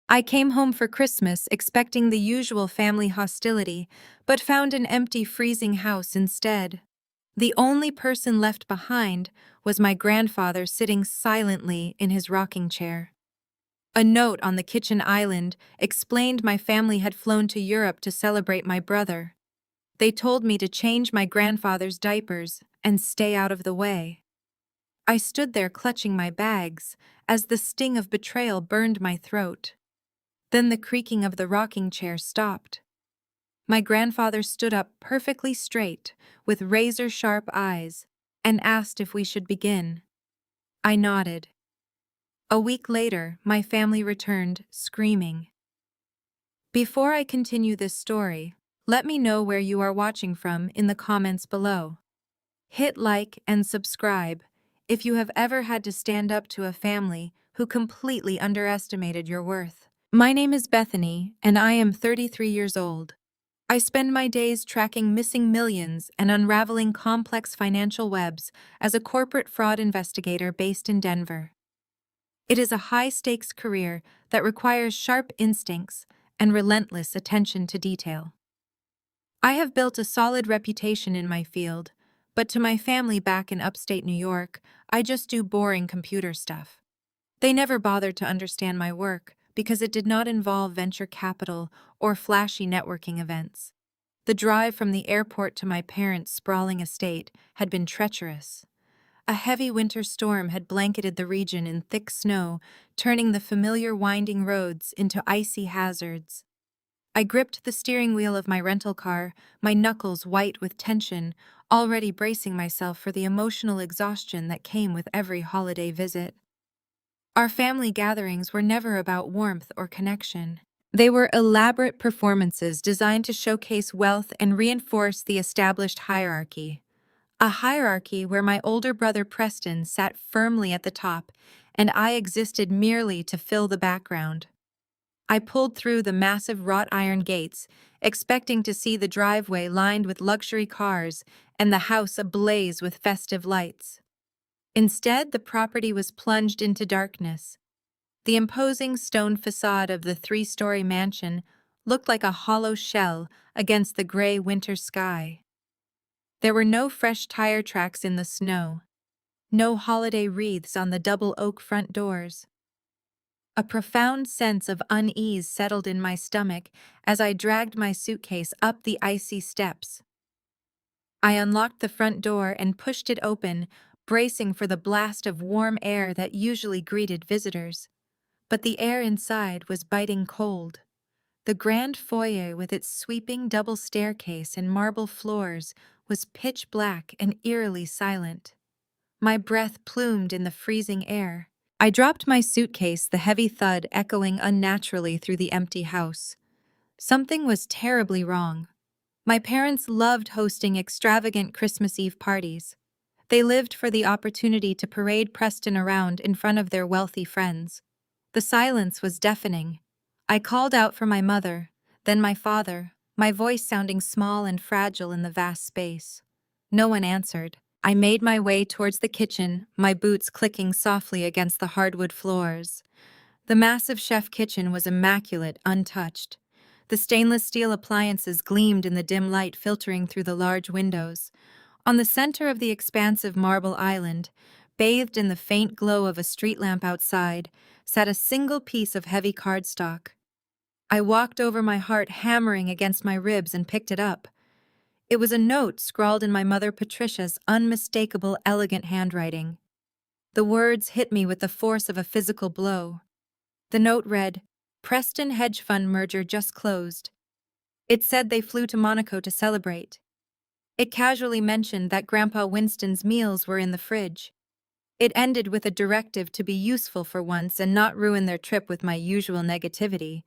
I came home for Christmas expecting the usual family hostility, but found an empty, freezing house instead. The only person left behind was my grandfather sitting silently in his rocking chair. A note on the kitchen island explained my family had flown to Europe to celebrate my brother. They told me to change my grandfather's diapers and stay out of the way. I stood there clutching my bags as the sting of betrayal burned my throat. Then the creaking of the rocking chair stopped. My grandfather stood up perfectly straight, with razor-sharp eyes, and asked if we should begin. I nodded. A week later, my family returned, screaming. Before I continue this story, let me know where you are watching from in the comments below. Hit like and subscribe if you have ever had to stand up to a family who completely underestimated your worth. My name is Bethany, and I am 33 years old. I spend my days tracking missing millions and unraveling complex financial webs as a corporate fraud investigator based in Denver. It is a high-stakes career that requires sharp instincts and relentless attention to detail. I have built a solid reputation in my field, but to my family back in upstate New York, I just do boring computer stuff. They never bothered to understand my work because it did not involve venture capital or flashy networking events. The drive from the airport to my parents' sprawling estate had been treacherous. A heavy winter storm had blanketed the region in thick snow, turning the familiar winding roads into icy hazards. I gripped the steering wheel of my rental car, my knuckles white with tension, already bracing myself for the emotional exhaustion that came with every holiday visit. Our family gatherings were never about warmth or connection. They were elaborate performances designed to showcase wealth and reinforce the established hierarchy. A hierarchy where my older brother Preston sat firmly at the top, and I existed merely to fill the background. I pulled through the massive wrought iron gates, expecting to see the driveway lined with luxury cars and the house ablaze with festive lights. Instead, the property was plunged into darkness. The imposing stone facade of the three-story mansion looked like a hollow shell against the gray winter sky. There were no fresh tire tracks in the snow, no holiday wreaths on the double oak front doors. A profound sense of unease settled in my stomach as I dragged my suitcase up the icy steps. I unlocked the front door and pushed it open, bracing for the blast of warm air that usually greeted visitors. But the air inside was biting cold. The grand foyer with its sweeping double staircase and marble floors was pitch black and eerily silent. My breath plumed in the freezing air. I dropped my suitcase, the heavy thud echoing unnaturally through the empty house. Something was terribly wrong. My parents loved hosting extravagant Christmas Eve parties. They lived for the opportunity to parade Preston around in front of their wealthy friends. The silence was deafening. I called out for my mother, then my father, my voice sounding small and fragile in the vast space. No one answered. I made my way towards the kitchen, my boots clicking softly against the hardwood floors. The massive chef kitchen was immaculate, untouched. The stainless steel appliances gleamed in the dim light filtering through the large windows. On the center of the expansive marble island, bathed in the faint glow of a street lamp outside, sat a single piece of heavy cardstock. I walked over, my heart hammering against my ribs, and picked it up. It was a note scrawled in my mother Patricia's unmistakable, elegant handwriting. The words hit me with the force of a physical blow. The note read, "Preston hedge fund merger just closed." It said they flew to Monaco to celebrate. It casually mentioned that Grandpa Winston's meals were in the fridge. It ended with a directive to be useful for once and not ruin their trip with my usual negativity.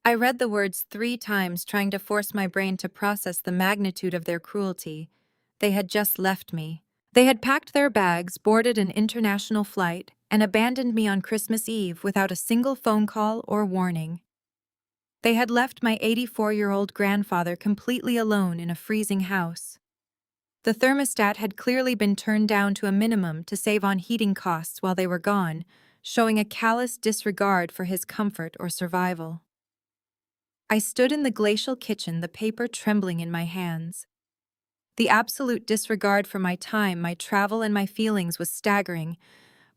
I read the words 3 times, trying to force my brain to process the magnitude of their cruelty. They had just left me. They had packed their bags, boarded an international flight, and abandoned me on Christmas Eve without a single phone call or warning. They had left my 84-year-old grandfather completely alone in a freezing house. The thermostat had clearly been turned down to a minimum to save on heating costs while they were gone, showing a callous disregard for his comfort or survival. I stood in the glacial kitchen, the paper trembling in my hands. The absolute disregard for my time, my travel, and my feelings was staggering,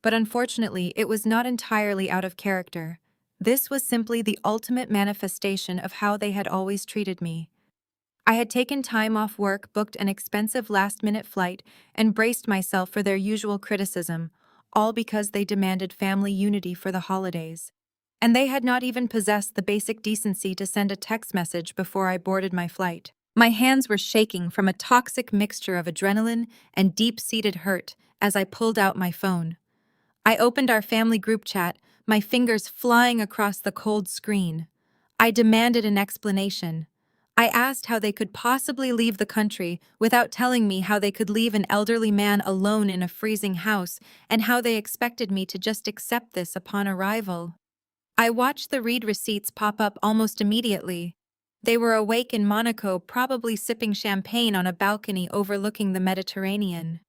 but unfortunately, it was not entirely out of character. This was simply the ultimate manifestation of how they had always treated me. I had taken time off work, booked an expensive last-minute flight, and braced myself for their usual criticism, all because they demanded family unity for the holidays. And they had not even possessed the basic decency to send a text message before I boarded my flight. My hands were shaking from a toxic mixture of adrenaline and deep-seated hurt as I pulled out my phone. I opened our family group chat, my fingers flying across the cold screen. I demanded an explanation. I asked how they could possibly leave the country without telling me how they could leave an elderly man alone in a freezing house and how they expected me to just accept this upon arrival. I watched the read receipts pop up almost immediately. They were awake in Monaco, probably sipping champagne on a balcony overlooking the Mediterranean.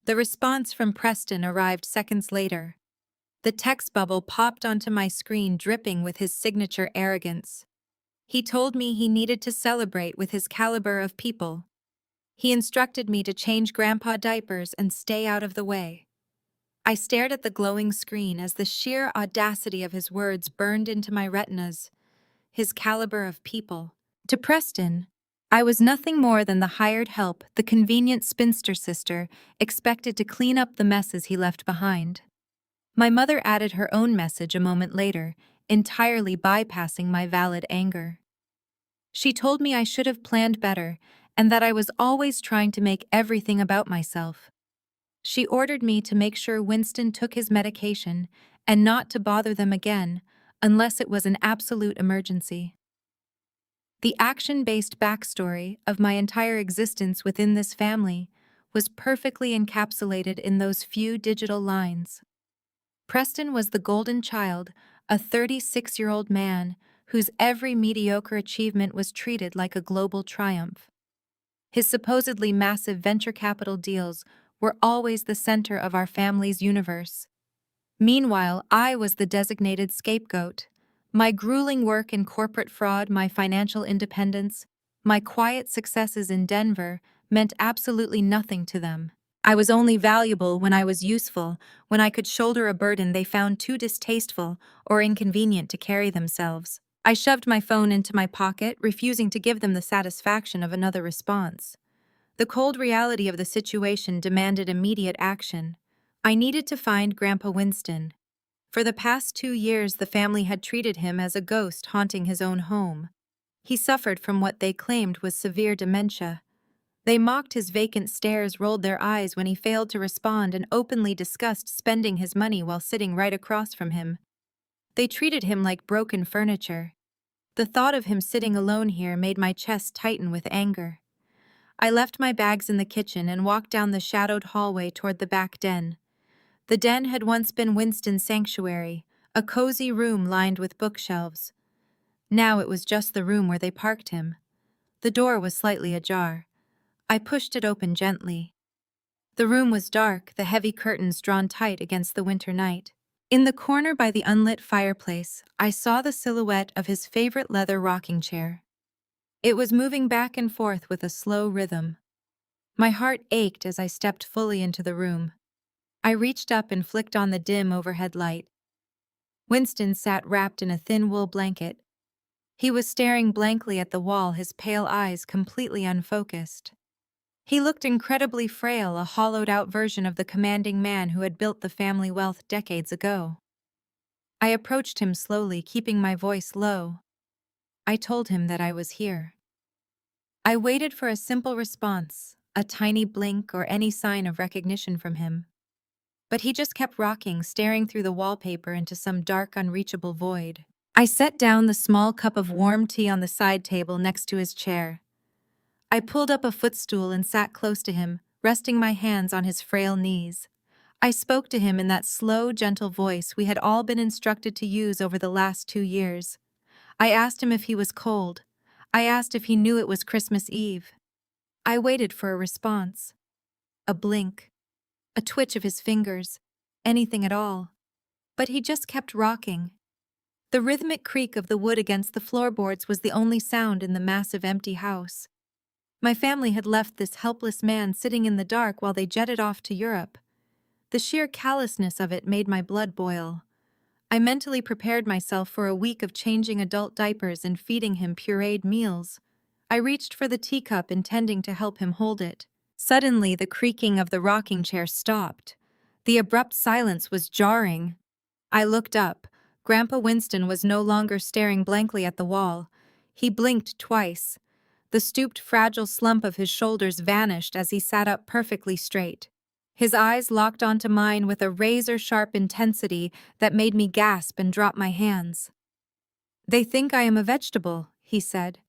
The response from Preston arrived seconds later. The text bubble popped onto my screen, dripping with his signature arrogance. He told me he needed to celebrate with his caliber of people. He instructed me to change Grandpa diapers and stay out of the way. I stared at the glowing screen as the sheer audacity of his words burned into my retinas. His caliber of people. To Preston, I was nothing more than the hired help, the convenient spinster sister, expected to clean up the messes he left behind. My mother added her own message a moment later, entirely bypassing my valid anger. She told me I should have planned better and that I was always trying to make everything about myself. She ordered me to make sure Winston took his medication and not to bother them again unless it was an absolute emergency. The action-based backstory of my entire existence within this family was perfectly encapsulated in those few digital lines. Preston was the golden child, a 36-year-old man whose every mediocre achievement was treated like a global triumph. His supposedly massive venture capital deals were always the center of our family's universe. Meanwhile, I was the designated scapegoat. My grueling work in corporate fraud, my financial independence, my quiet successes in Denver meant absolutely nothing to them. I was only valuable when I was useful, when I could shoulder a burden they found too distasteful or inconvenient to carry themselves. I shoved my phone into my pocket, refusing to give them the satisfaction of another response. The cold reality of the situation demanded immediate action. I needed to find Grandpa Winston. For the past 2 years, the family had treated him as a ghost haunting his own home. He suffered from what they claimed was severe dementia. They mocked his vacant stares, rolled their eyes when he failed to respond, and openly discussed spending his money while sitting right across from him. They treated him like broken furniture. The thought of him sitting alone here made my chest tighten with anger. I left my bags in the kitchen and walked down the shadowed hallway toward the back den. The den had once been Winston's sanctuary, a cozy room lined with bookshelves. Now it was just the room where they parked him. The door was slightly ajar. I pushed it open gently. The room was dark, the heavy curtains drawn tight against the winter night. In the corner by the unlit fireplace, I saw the silhouette of his favorite leather rocking chair. It was moving back and forth with a slow rhythm. My heart ached as I stepped fully into the room. I reached up and flicked on the dim overhead light. Winston sat wrapped in a thin wool blanket. He was staring blankly at the wall, his pale eyes completely unfocused. He looked incredibly frail, a hollowed-out version of the commanding man who had built the family wealth decades ago. I approached him slowly, keeping my voice low. I told him that I was here. I waited for a simple response, a tiny blink or any sign of recognition from him. But he just kept rocking, staring through the wallpaper into some dark, unreachable void. I set down the small cup of warm tea on the side table next to his chair. I pulled up a footstool and sat close to him, resting my hands on his frail knees. I spoke to him in that slow, gentle voice we had all been instructed to use over the last 2 years. I asked him if he was cold. I asked if he knew it was Christmas Eve. I waited for a response. A blink. A twitch of his fingers. Anything at all. but he just kept rocking. The rhythmic creak of the wood against the floorboards was the only sound in the massive empty house. My family had left this helpless man sitting in the dark while they jetted off to Europe. The sheer callousness of it made my blood boil. I mentally prepared myself for a week of changing adult diapers and feeding him pureed meals. I reached for the teacup intending to help him hold it. Suddenly, the creaking of the rocking chair stopped. The abrupt silence was jarring. I looked up. Grandpa Winston was no longer staring blankly at the wall. He blinked twice. The stooped, fragile slump of his shoulders vanished as he sat up perfectly straight. His eyes locked onto mine with a razor-sharp intensity that made me gasp and drop my hands. "They think I am a vegetable," he said.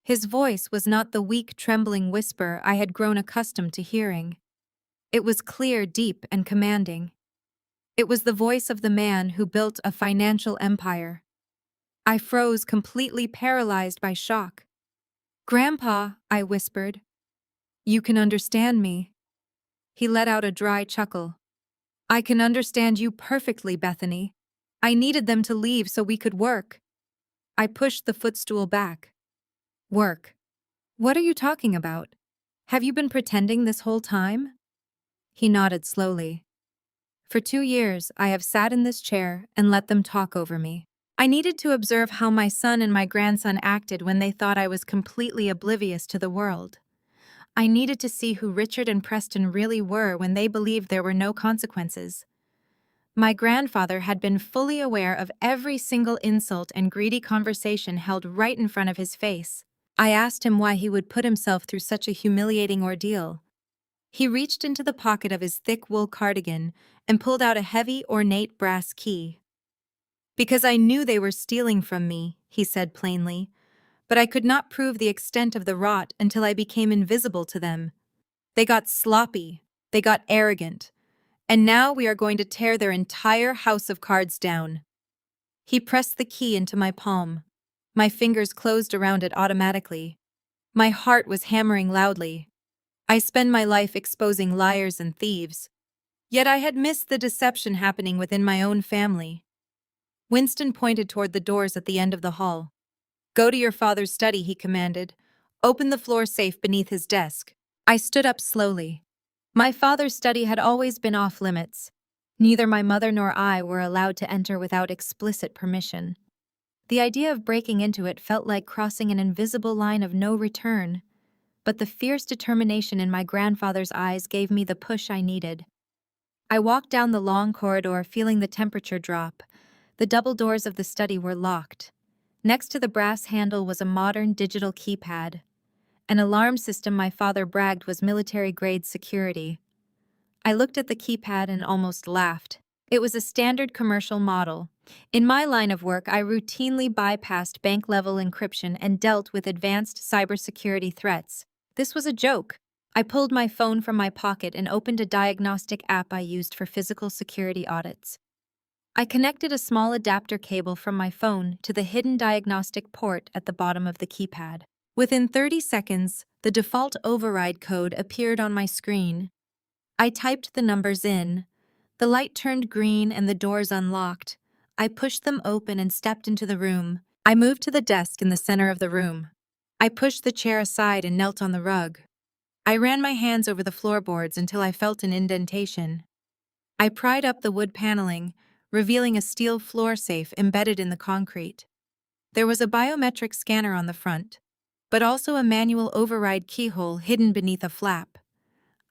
His voice was not the weak, trembling whisper I had grown accustomed to hearing. It was clear, deep, and commanding. It was the voice of the man who built a financial empire. I froze, completely paralyzed by shock. "Grandpa," I whispered, "you can understand me." He let out a dry chuckle. "I can understand you perfectly, Bethany. I needed them to leave so we could work." I pushed the footstool back. "Work? What are you talking about? Have you been pretending this whole time?" He nodded slowly. "For 2 years, I have sat in this chair and let them talk over me. I needed to observe how my son and my grandson acted when they thought I was completely oblivious to the world. I needed to see who Richard and Preston really were when they believed there were no consequences. My grandfather had been fully aware of every single insult and greedy conversation held right in front of his face. I asked him why he would put himself through such a humiliating ordeal. He reached into the pocket of his thick wool cardigan and pulled out a heavy, ornate brass key. "Because I knew they were stealing from me," he said plainly, "but I could not prove the extent of the rot until I became invisible to them. They got sloppy, they got arrogant, and now we are going to tear their entire house of cards down." He pressed the key into my palm. My fingers closed around it automatically. My heart was hammering loudly. I spend my life exposing liars and thieves. Yet I had missed the deception happening within my own family. Winston pointed toward the doors at the end of the hall. "Go to your father's study," he commanded. "Open the floor safe beneath his desk." I stood up slowly. My father's study had always been off limits. Neither my mother nor I were allowed to enter without explicit permission. The idea of breaking into it felt like crossing an invisible line of no return, but the fierce determination in my grandfather's eyes gave me the push I needed. I walked down the long corridor, feeling the temperature drop. The double doors of the study were locked. Next to the brass handle was a modern digital keypad. An alarm system my father bragged was military-grade security. I looked at the keypad and almost laughed. It was a standard commercial model. In my line of work, I routinely bypassed bank-level encryption and dealt with advanced cybersecurity threats. This was a joke. I pulled my phone from my pocket and opened a diagnostic app I used for physical security audits. I connected a small adapter cable from my phone to the hidden diagnostic port at the bottom of the keypad. Within 30 seconds, the default override code appeared on my screen. I typed the numbers in. The light turned green and the doors unlocked. I pushed them open and stepped into the room. I moved to the desk in the center of the room. I pushed the chair aside and knelt on the rug. I ran my hands over the floorboards until I felt an indentation. I pried up the wood paneling, revealing a steel floor safe embedded in the concrete. There was a biometric scanner on the front, but also a manual override keyhole hidden beneath a flap.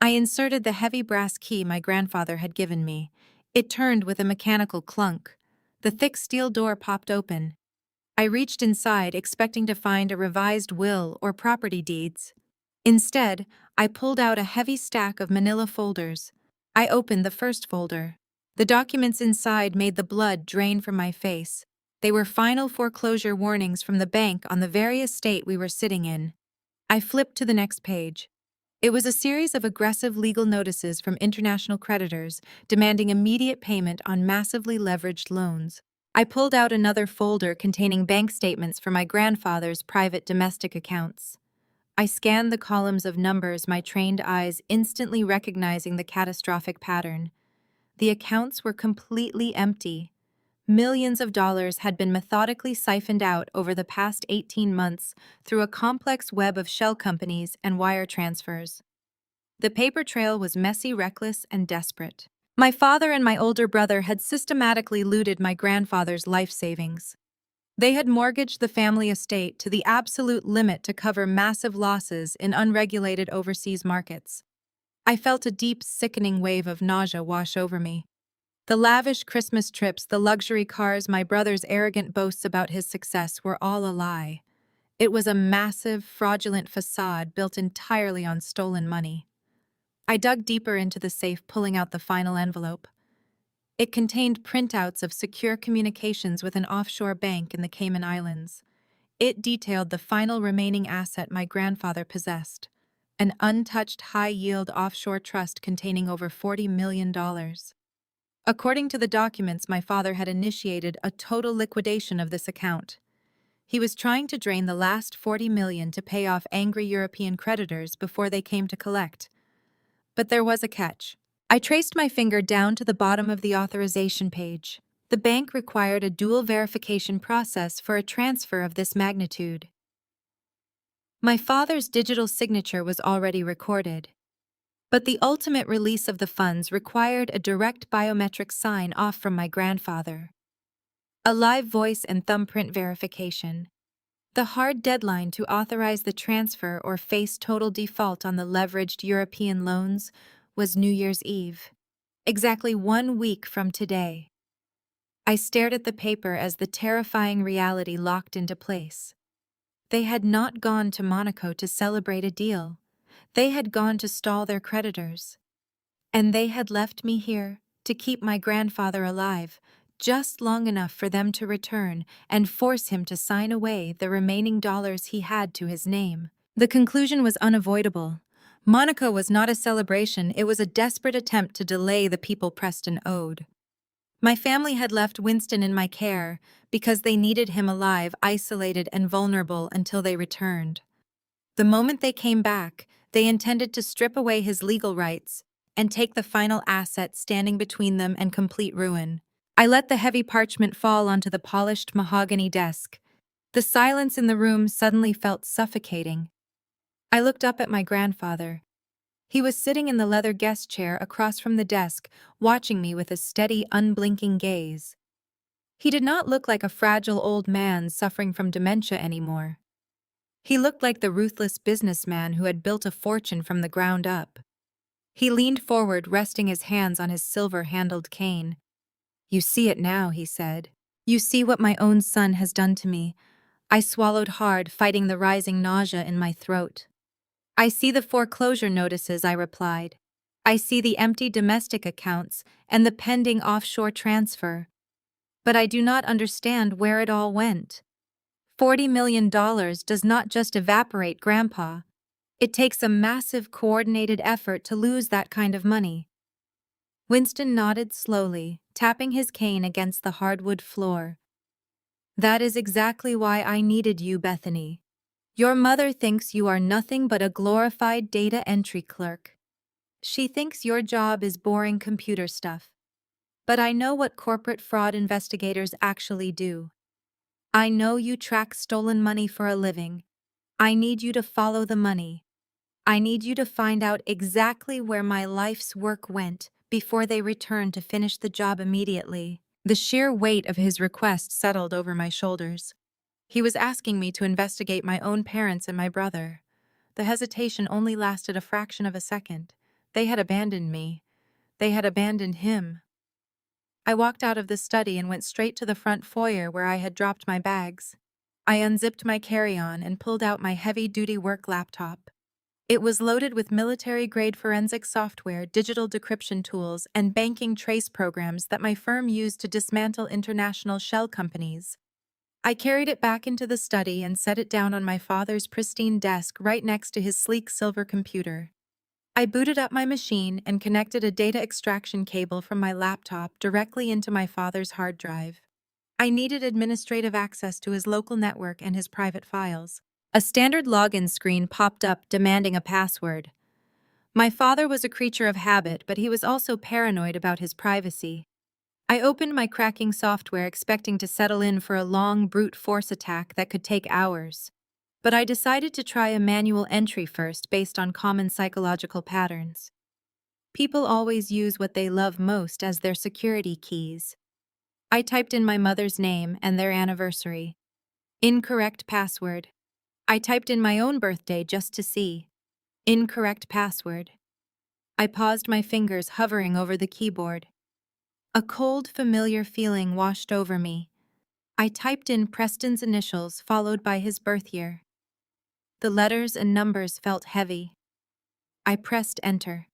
I inserted the heavy brass key my grandfather had given me. It turned with a mechanical clunk. The thick steel door popped open. I reached inside, expecting to find a revised will or property deeds. Instead, I pulled out a heavy stack of manila folders. I opened the first folder. The documents inside made the blood drain from my face. They were final foreclosure warnings from the bank on the very estate we were sitting in. I flipped to the next page. It was a series of aggressive legal notices from international creditors demanding immediate payment on massively leveraged loans. I pulled out another folder containing bank statements for my grandfather's private domestic accounts. I scanned the columns of numbers, my trained eyes instantly recognizing the catastrophic pattern. The accounts were completely empty. Millions of dollars had been methodically siphoned out over the past 18 months through a complex web of shell companies and wire transfers. The paper trail was messy, reckless, and desperate. My father and my older brother had systematically looted my grandfather's life savings. They had mortgaged the family estate to the absolute limit to cover massive losses in unregulated overseas markets. I felt a deep, sickening wave of nausea wash over me. The lavish Christmas trips, the luxury cars, my brother's arrogant boasts about his success were all a lie. It was a massive, fraudulent facade built entirely on stolen money. I dug deeper into the safe, pulling out the final envelope. It contained printouts of secure communications with an offshore bank in the Cayman Islands. It detailed the final remaining asset my grandfather possessed, an untouched high-yield offshore trust containing over $40 million. According to the documents, my father had initiated a total liquidation of this account. He was trying to drain the last $40 million to pay off angry European creditors before they came to collect. But there was a catch. I traced my finger down to the bottom of the authorization page. The bank required a dual verification process for a transfer of this magnitude. My father's digital signature was already recorded, but the ultimate release of the funds required a direct biometric sign-off from my grandfather. A live voice and thumbprint verification. The hard deadline to authorize the transfer or face total default on the leveraged European loans was New Year's Eve. Exactly 1 week from today. I stared at the paper as the terrifying reality locked into place. They had not gone to Monaco to celebrate a deal. They had gone to stall their creditors. And they had left me here to keep my grandfather alive, just long enough for them to return and force him to sign away the remaining dollars he had to his name. The conclusion was unavoidable. Monaco was not a celebration, it was a desperate attempt to delay the people Preston owed. My family had left Winston in my care because they needed him alive, isolated and vulnerable until they returned. The moment they came back, they intended to strip away his legal rights and take the final asset standing between them and complete ruin. I let the heavy parchment fall onto the polished mahogany desk. The silence in the room suddenly felt suffocating. I looked up at my grandfather. He was sitting in the leather guest chair across from the desk, watching me with a steady, unblinking gaze. He did not look like a fragile old man suffering from dementia anymore. He looked like the ruthless businessman who had built a fortune from the ground up. He leaned forward, resting his hands on his silver-handled cane. "You see it now," he said. "You see what my own son has done to me." I swallowed hard, fighting the rising nausea in my throat. "I see the foreclosure notices," I replied. "I see the empty domestic accounts and the pending offshore transfer. But I do not understand where it all went. $40 million does not just evaporate, Grandpa. It takes a massive coordinated effort to lose that kind of money." Winston nodded slowly, tapping his cane against the hardwood floor. "That is exactly why I needed you, Bethany. Your mother thinks you are nothing but a glorified data entry clerk. She thinks your job is boring computer stuff. But I know what corporate fraud investigators actually do. I know you track stolen money for a living. I need you to follow the money. I need you to find out exactly where my life's work went before they return to finish the job immediately." The sheer weight of his request settled over my shoulders. He was asking me to investigate my own parents and my brother. The hesitation only lasted a fraction of a second. They had abandoned me. They had abandoned him. I walked out of the study and went straight to the front foyer where I had dropped my bags. I unzipped my carry-on and pulled out my heavy-duty work laptop. It was loaded with military-grade forensic software, digital decryption tools, and banking trace programs that my firm used to dismantle international shell companies. I carried it back into the study and set it down on my father's pristine desk right next to his sleek silver computer. I booted up my machine and connected a data extraction cable from my laptop directly into my father's hard drive. I needed administrative access to his local network and his private files. A standard login screen popped up demanding a password. My father was a creature of habit, but he was also paranoid about his privacy. I opened my cracking software expecting to settle in for a long brute force attack that could take hours. But I decided to try a manual entry first based on common psychological patterns. People always use what they love most as their security keys. I typed in my mother's name and their anniversary. Incorrect password. I typed in my own birthday just to see. Incorrect password. I paused my fingers hovering over the keyboard. A cold, familiar feeling washed over me. I typed in Preston's initials followed by his birth year. The letters and numbers felt heavy. I pressed enter.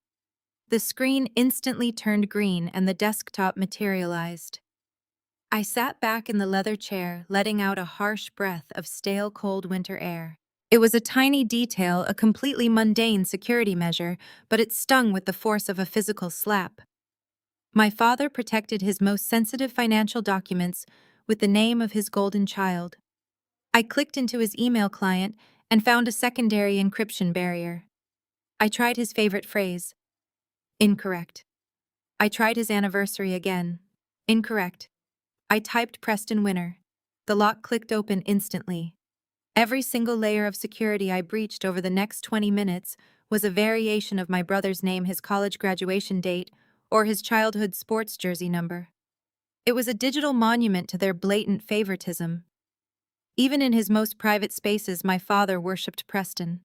The screen instantly turned green and the desktop materialized. I sat back in the leather chair, letting out a harsh breath of stale, cold winter air. It was a tiny detail, a completely mundane security measure, but it stung with the force of a physical slap. My father protected his most sensitive financial documents with the name of his golden child. I clicked into his email client and found a secondary encryption barrier. I tried his favorite phrase. Incorrect. I tried his anniversary again. Incorrect. I typed Preston Winner. The lock clicked open instantly. Every single layer of security I breached over the next 20 minutes was a variation of my brother's name, his college graduation date, or his childhood sports jersey number. It was a digital monument to their blatant favoritism. Even in his most private spaces, my father worshipped Preston.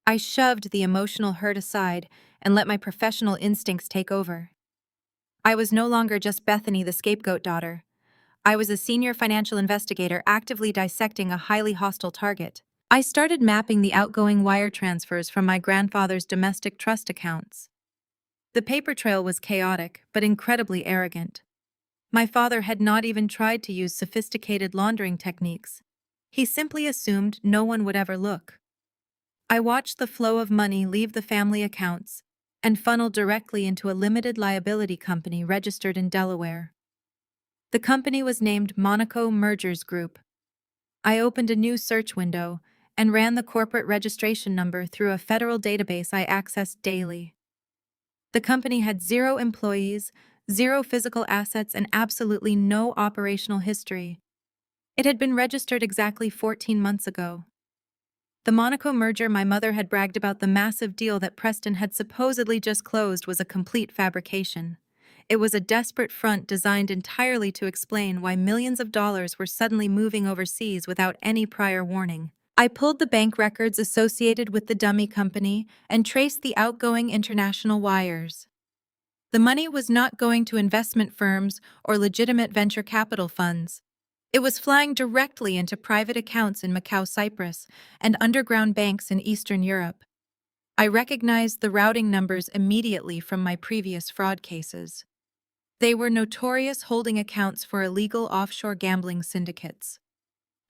I shoved the emotional hurt aside and let my professional instincts take over. I was no longer just Bethany, the scapegoat daughter. I was a senior financial investigator actively dissecting a highly hostile target. I started mapping the outgoing wire transfers from my grandfather's domestic trust accounts. The paper trail was chaotic, but incredibly arrogant. My father had not even tried to use sophisticated laundering techniques. He simply assumed no one would ever look. I watched the flow of money leave the family accounts and funnel directly into a limited liability company registered in Delaware. The company was named Monaco Mergers Group. I opened a new search window and ran the corporate registration number through a federal database I accessed daily. The company had 0 employees, 0 physical assets, and absolutely no operational history. It had been registered exactly 14 months ago. The Monaco merger my mother had bragged about, the massive deal that Preston had supposedly just closed, was a complete fabrication. It was a desperate front designed entirely to explain why millions of dollars were suddenly moving overseas without any prior warning. I pulled the bank records associated with the dummy company and traced the outgoing international wires. The money was not going to investment firms or legitimate venture capital funds. It was flying directly into private accounts in Macau, Cyprus, and underground banks in Eastern Europe. I recognized the routing numbers immediately from my previous fraud cases. They were notorious holding accounts for illegal offshore gambling syndicates.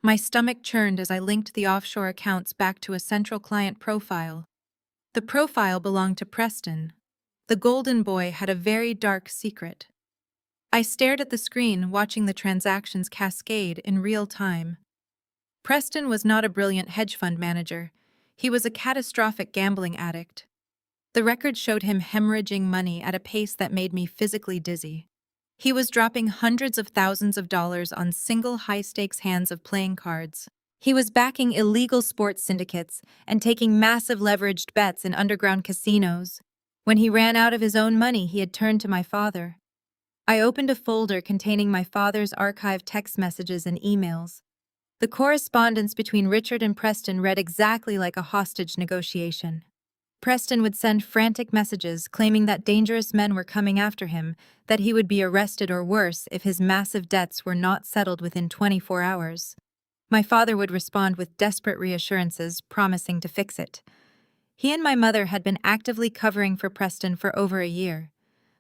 My stomach churned as I linked the offshore accounts back to a central client profile. The profile belonged to Preston. The golden boy had a very dark secret. I stared at the screen, watching the transactions cascade in real time. Preston was not a brilliant hedge fund manager. He was a catastrophic gambling addict. The record showed him hemorrhaging money at a pace that made me physically dizzy. He was dropping hundreds of thousands of dollars on single high-stakes hands of playing cards. He was backing illegal sports syndicates and taking massive leveraged bets in underground casinos. When he ran out of his own money, he had turned to my father. I opened a folder containing my father's archived text messages and emails. The correspondence between Richard and Preston read exactly like a hostage negotiation. Preston would send frantic messages claiming that dangerous men were coming after him, that he would be arrested or worse if his massive debts were not settled within 24 hours. My father would respond with desperate reassurances, promising to fix it. He and my mother had been actively covering for Preston for over a year.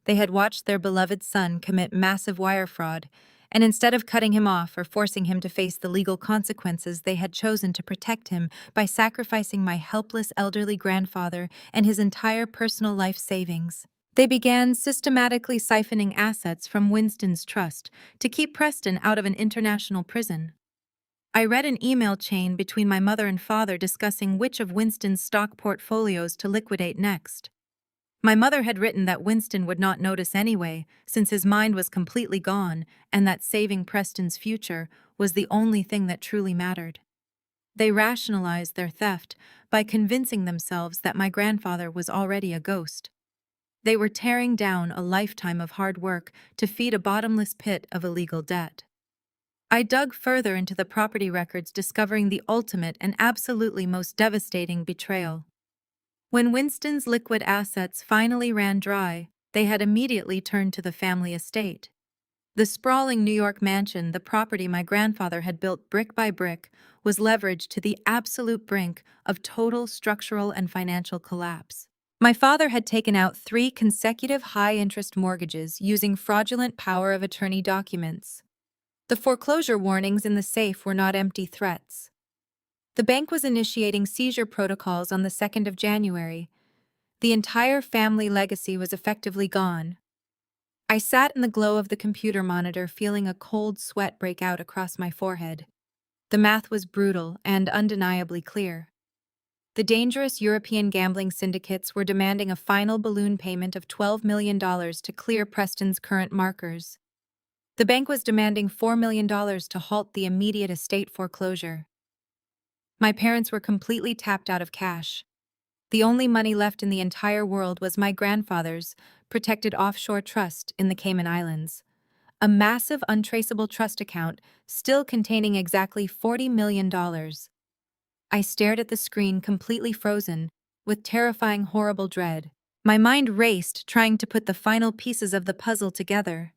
They had watched their beloved son commit massive wire fraud, and instead of cutting him off or forcing him to face the legal consequences, they had chosen to protect him by sacrificing my helpless elderly grandfather and his entire personal life savings. They began systematically siphoning assets from Winston's trust to keep Preston out of an international prison. I read an email chain between my mother and father discussing which of Winston's stock portfolios to liquidate next. My mother had written that Winston would not notice anyway, since his mind was completely gone, and that saving Preston's future was the only thing that truly mattered. They rationalized their theft by convincing themselves that my grandfather was already a ghost. They were tearing down a lifetime of hard work to feed a bottomless pit of illegal debt. I dug further into the property records, discovering the ultimate and absolutely most devastating betrayal. When Winston's liquid assets finally ran dry, they had immediately turned to the family estate. The sprawling New York mansion, the property my grandfather had built brick by brick, was leveraged to the absolute brink of total structural and financial collapse. My father had taken out 3 consecutive high-interest mortgages using fraudulent power of attorney documents. The foreclosure warnings in the safe were not empty threats. The bank was initiating seizure protocols on the 2nd of January. The entire family legacy was effectively gone. I sat in the glow of the computer monitor, feeling a cold sweat break out across my forehead. The math was brutal and undeniably clear. The dangerous European gambling syndicates were demanding a final balloon payment of $12 million to clear Preston's current markers. The bank was demanding $4 million to halt the immediate estate foreclosure. My parents were completely tapped out of cash. The only money left in the entire world was my grandfather's protected offshore trust in the Cayman Islands, a massive untraceable trust account still containing exactly $40 million. I stared at the screen, completely frozen, with terrifying, horrible dread. My mind raced, trying to put the final pieces of the puzzle together.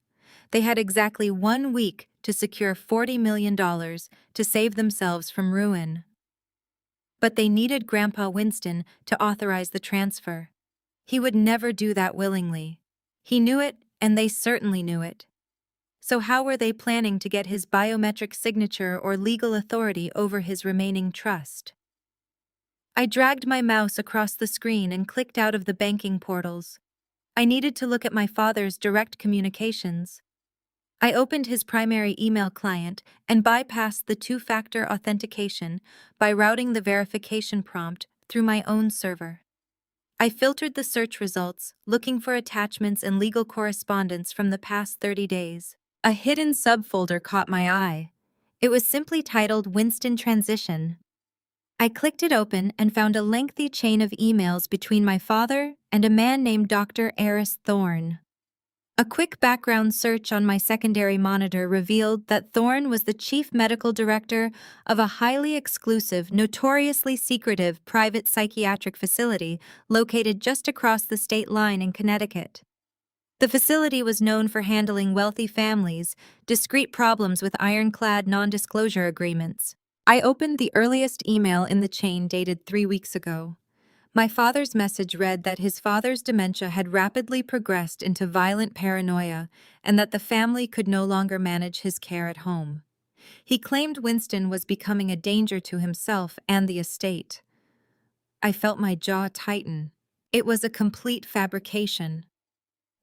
They had exactly 1 week to secure $40 million to save themselves from ruin. But they needed Grandpa Winston to authorize the transfer. He would never do that willingly. He knew it, and they certainly knew it. So how were they planning to get his biometric signature or legal authority over his remaining trust? I dragged my mouse across the screen and clicked out of the banking portals. I needed to look at my father's direct communications. I opened his primary email client and bypassed the 2-factor authentication by routing the verification prompt through my own server. I filtered the search results, looking for attachments and legal correspondence from the past 30 days. A hidden subfolder caught my eye. It was simply titled Winston Transition. I clicked it open and found a lengthy chain of emails between my father and a man named Dr. Eris Thorne. A quick background search on my secondary monitor revealed that Thorne was the chief medical director of a highly exclusive, notoriously secretive private psychiatric facility located just across the state line in Connecticut. The facility was known for handling wealthy families, discrete problems with ironclad non-disclosure agreements. I opened the earliest email in the chain, dated 3 weeks ago. My father's message read that his father's dementia had rapidly progressed into violent paranoia and that the family could no longer manage his care at home. He claimed Winston was becoming a danger to himself and the estate. I felt my jaw tighten. It was a complete fabrication.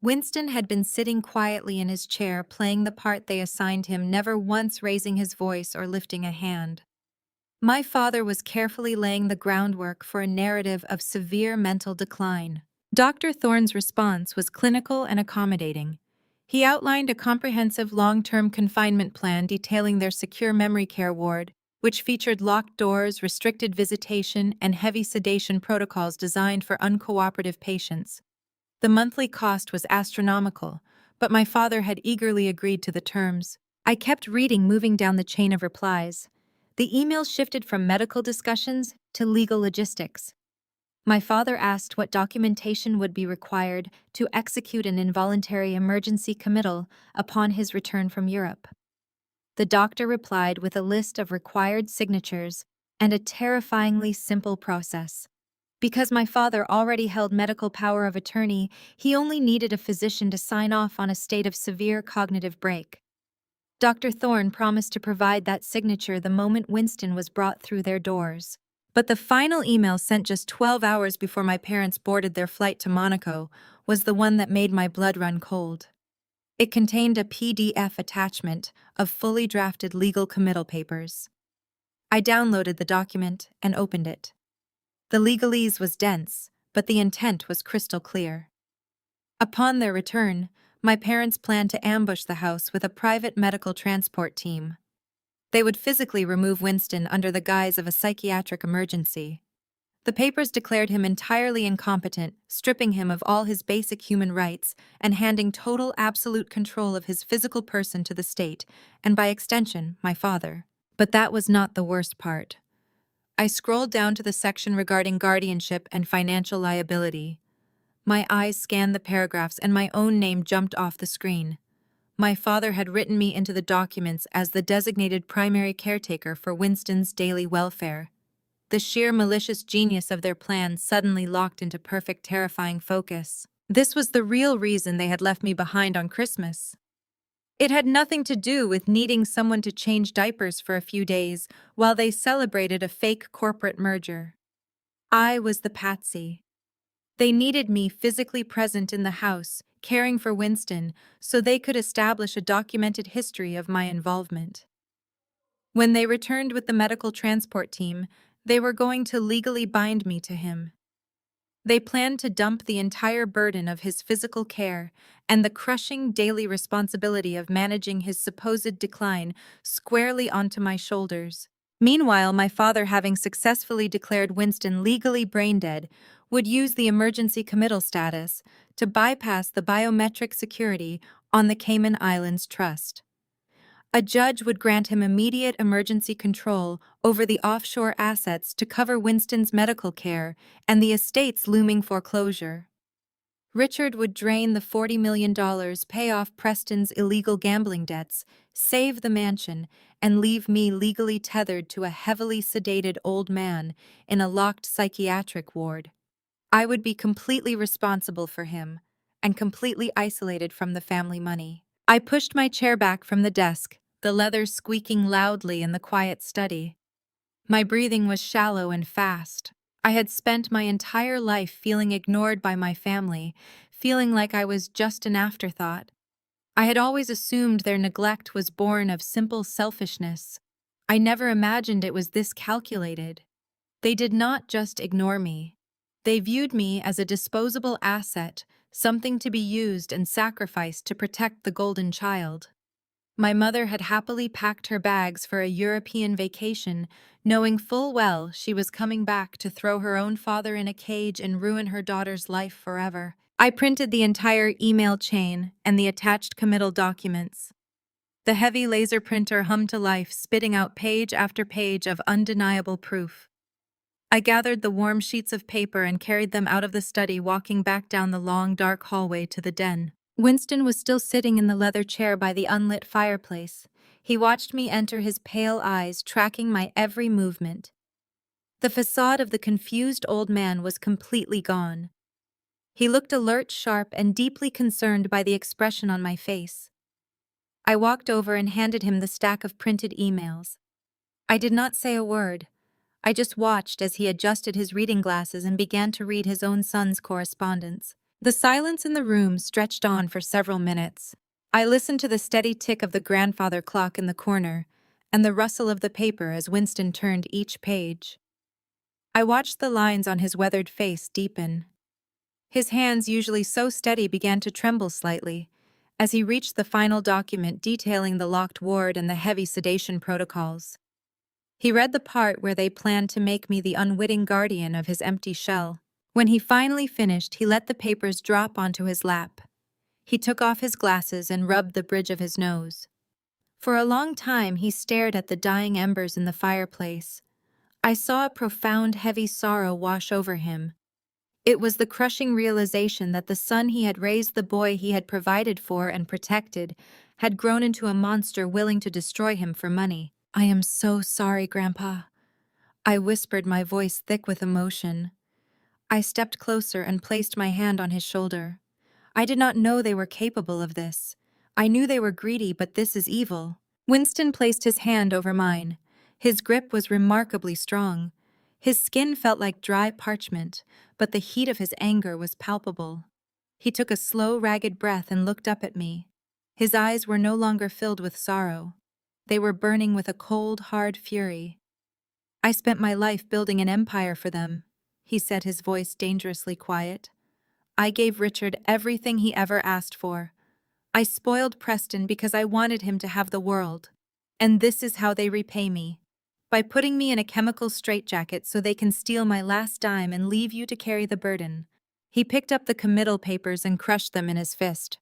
Winston had been sitting quietly in his chair, playing the part they assigned him, never once raising his voice or lifting a hand. My father was carefully laying the groundwork for a narrative of severe mental decline. Dr. Thorne's response was clinical and accommodating. He outlined a comprehensive long-term confinement plan detailing their secure memory care ward, which featured locked doors, restricted visitation, and heavy sedation protocols designed for uncooperative patients. The monthly cost was astronomical, but my father had eagerly agreed to the terms. I kept reading, moving down the chain of replies. The emails shifted from medical discussions to legal logistics. My father asked what documentation would be required to execute an involuntary emergency committal upon his return from Europe. The doctor replied with a list of required signatures and a terrifyingly simple process. Because my father already held medical power of attorney, he only needed a physician to sign off on a state of severe cognitive break. Dr. Thorne promised to provide that signature the moment Winston was brought through their doors. But the final email, sent just 12 hours before my parents boarded their flight to Monaco, was the one that made my blood run cold. It contained a PDF attachment of fully drafted legal committal papers. I downloaded the document and opened it. The legalese was dense, but the intent was crystal clear. Upon their return, my parents planned to ambush the house with a private medical transport team. They would physically remove Winston under the guise of a psychiatric emergency. The papers declared him entirely incompetent, stripping him of all his basic human rights and handing total absolute control of his physical person to the state, and by extension, my father. But that was not the worst part. I scrolled down to the section regarding guardianship and financial liability. My eyes scanned the paragraphs and my own name jumped off the screen. My father had written me into the documents as the designated primary caretaker for Winston's daily welfare. The sheer malicious genius of their plan suddenly locked into perfect, terrifying focus. This was the real reason they had left me behind on Christmas. It had nothing to do with needing someone to change diapers for a few days while they celebrated a fake corporate merger. I was the patsy. They needed me physically present in the house, caring for Winston, so they could establish a documented history of my involvement. When they returned with the medical transport team, they were going to legally bind me to him. They planned to dump the entire burden of his physical care and the crushing daily responsibility of managing his supposed decline squarely onto my shoulders. Meanwhile, my father, having successfully declared Winston legally brain-dead, would use the emergency committal status to bypass the biometric security on the Cayman Islands Trust. A judge would grant him immediate emergency control over the offshore assets to cover Winston's medical care and the estate's looming foreclosure. Richard would drain the $40 million, pay off Preston's illegal gambling debts, save the mansion, and leave me legally tethered to a heavily sedated old man in a locked psychiatric ward. I would be completely responsible for him and completely isolated from the family money. I pushed my chair back from the desk, the leather squeaking loudly in the quiet study. My breathing was shallow and fast. I had spent my entire life feeling ignored by my family, feeling like I was just an afterthought. I had always assumed their neglect was born of simple selfishness. I never imagined it was this calculated. They did not just ignore me. They viewed me as a disposable asset, something to be used and sacrificed to protect the golden child. My mother had happily packed her bags for a European vacation, knowing full well she was coming back to throw her own father in a cage and ruin her daughter's life forever. I printed the entire email chain and the attached committal documents. The heavy laser printer hummed to life, spitting out page after page of undeniable proof. I gathered the warm sheets of paper and carried them out of the study, walking back down the long, dark hallway to the den. Winston was still sitting in the leather chair by the unlit fireplace. He watched me enter, his pale eyes tracking my every movement. The facade of the confused old man was completely gone. He looked alert, sharp, and deeply concerned by the expression on my face. I walked over and handed him the stack of printed emails. I did not say a word. I just watched as he adjusted his reading glasses and began to read his own son's correspondence. The silence in the room stretched on for several minutes. I listened to the steady tick of the grandfather clock in the corner and the rustle of the paper as Winston turned each page. I watched the lines on his weathered face deepen. His hands, usually so steady, began to tremble slightly as he reached the final document detailing the locked ward and the heavy sedation protocols. He read the part where they planned to make me the unwitting guardian of his empty shell. When he finally finished, he let the papers drop onto his lap. He took off his glasses and rubbed the bridge of his nose. For a long time, he stared at the dying embers in the fireplace. I saw a profound, heavy sorrow wash over him. It was the crushing realization that the son he had raised, the boy he had provided for and protected, had grown into a monster willing to destroy him for money. "I am so sorry, Grandpa," I whispered, my voice thick with emotion. I stepped closer and placed my hand on his shoulder. I did not know they were capable of this. I knew they were greedy, but this is evil. Winston placed his hand over mine. His grip was remarkably strong. His skin felt like dry parchment, but the heat of his anger was palpable. He took a slow, ragged breath and looked up at me. His eyes were no longer filled with sorrow. They were burning with a cold, hard fury. I spent my life building an empire for them, he said, his voice dangerously quiet. I gave Richard everything he ever asked for. I spoiled Preston because I wanted him to have the world. And this is how they repay me. By putting me in a chemical straitjacket so they can steal my last dime and leave you to carry the burden. He picked up the committal papers and crushed them in his fist.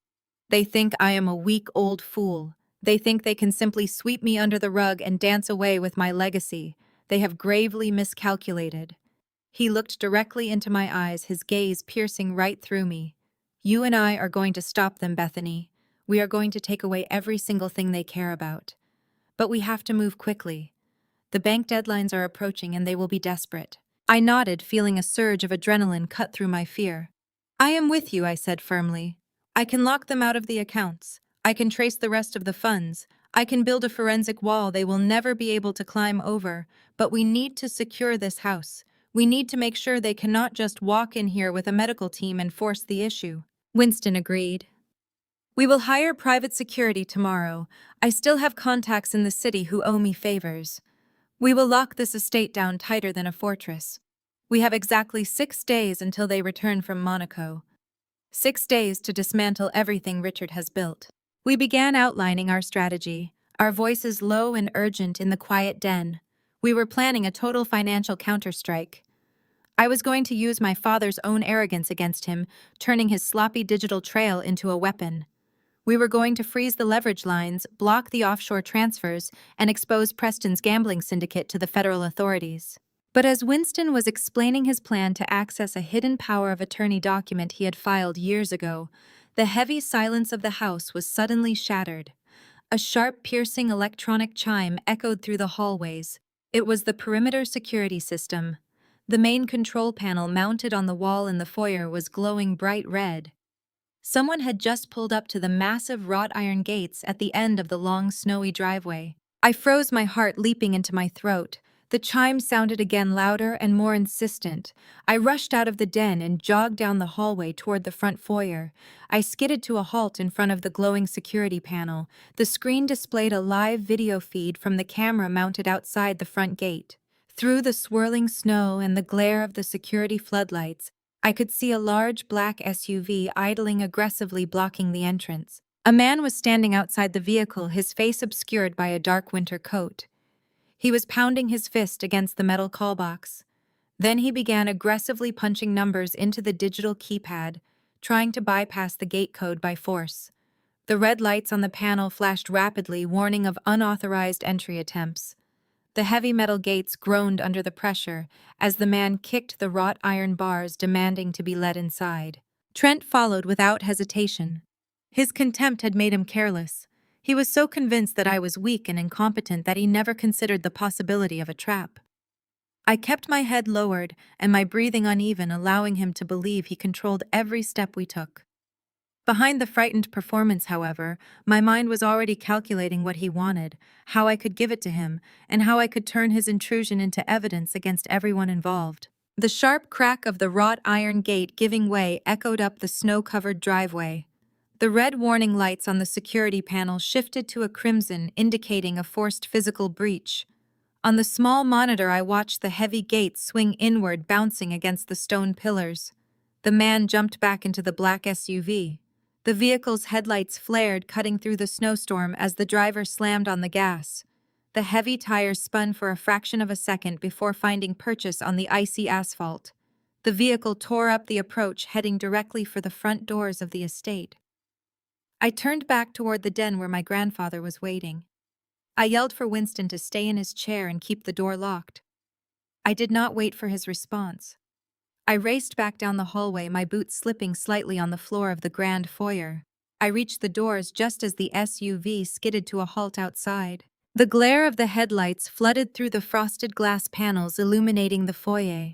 They think I am a weak old fool. They think they can simply sweep me under the rug and dance away with my legacy. They have gravely miscalculated. He looked directly into my eyes, his gaze piercing right through me. You and I are going to stop them, Bethany. We are going to take away every single thing they care about. But we have to move quickly. The bank deadlines are approaching and they will be desperate. I nodded, feeling a surge of adrenaline cut through my fear. I am with you, I said firmly. I can lock them out of the accounts. I can trace the rest of the funds. I can build a forensic wall they will never be able to climb over. But we need to secure this house. We need to make sure they cannot just walk in here with a medical team and force the issue. Winston agreed. We will hire private security tomorrow. I still have contacts in the city who owe me favors. We will lock this estate down tighter than a fortress. We have exactly 6 days until they return from Monaco. 6 days to dismantle everything Richard has built. We began outlining our strategy, our voices low and urgent in the quiet den. We were planning a total financial counterstrike. I was going to use my father's own arrogance against him, turning his sloppy digital trail into a weapon. We were going to freeze the leverage lines, block the offshore transfers, and expose Preston's gambling syndicate to the federal authorities. But as Winston was explaining his plan to access a hidden power of attorney document he had filed years ago, the heavy silence of the house was suddenly shattered. A sharp, piercing electronic chime echoed through the hallways. It was the perimeter security system. The main control panel mounted on the wall in the foyer was glowing bright red. Someone had just pulled up to the massive wrought iron gates at the end of the long, snowy driveway. I froze, my heart leaping into my throat. The chime sounded again, louder and more insistent. I rushed out of the den and jogged down the hallway toward the front foyer. I skidded to a halt in front of the glowing security panel. The screen displayed a live video feed from the camera mounted outside the front gate. Through the swirling snow and the glare of the security floodlights, I could see a large black SUV idling aggressively, blocking the entrance. A man was standing outside the vehicle, his face obscured by a dark winter coat. He was pounding his fist against the metal call box. Then he began aggressively punching numbers into the digital keypad, trying to bypass the gate code by force. The red lights on the panel flashed rapidly, warning of unauthorized entry attempts. The heavy metal gates groaned under the pressure as the man kicked the wrought iron bars, demanding to be let inside. Trent followed without hesitation. His contempt had made him careless. He was so convinced that I was weak and incompetent that he never considered the possibility of a trap. I kept my head lowered and my breathing uneven, allowing him to believe he controlled every step we took. Behind the frightened performance, however, my mind was already calculating what he wanted, how I could give it to him, and how I could turn his intrusion into evidence against everyone involved. The sharp crack of the wrought iron gate giving way echoed up the snow-covered driveway. The red warning lights on the security panel shifted to a crimson, indicating a forced physical breach. On the small monitor, I watched the heavy gate swing inward, bouncing against the stone pillars. The man jumped back into the black SUV. The vehicle's headlights flared, cutting through the snowstorm as the driver slammed on the gas. The heavy tires spun for a fraction of a second before finding purchase on the icy asphalt. The vehicle tore up the approach, heading directly for the front doors of the estate. I turned back toward the den where my grandfather was waiting. I yelled for Winston to stay in his chair and keep the door locked. I did not wait for his response. I raced back down the hallway, my boots slipping slightly on the floor of the grand foyer. I reached the doors just as the SUV skidded to a halt outside. The glare of the headlights flooded through the frosted glass panels, illuminating the foyer.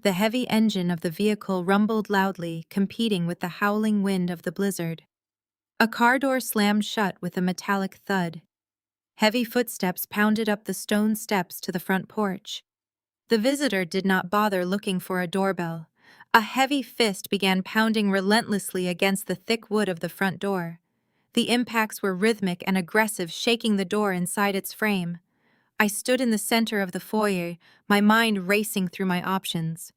The heavy engine of the vehicle rumbled loudly, competing with the howling wind of the blizzard. A car door slammed shut with a metallic thud. Heavy footsteps pounded up the stone steps to the front porch. The visitor did not bother looking for a doorbell. A heavy fist began pounding relentlessly against the thick wood of the front door. The impacts were rhythmic and aggressive, shaking the door inside its frame. I stood in the center of the foyer, my mind racing through my options.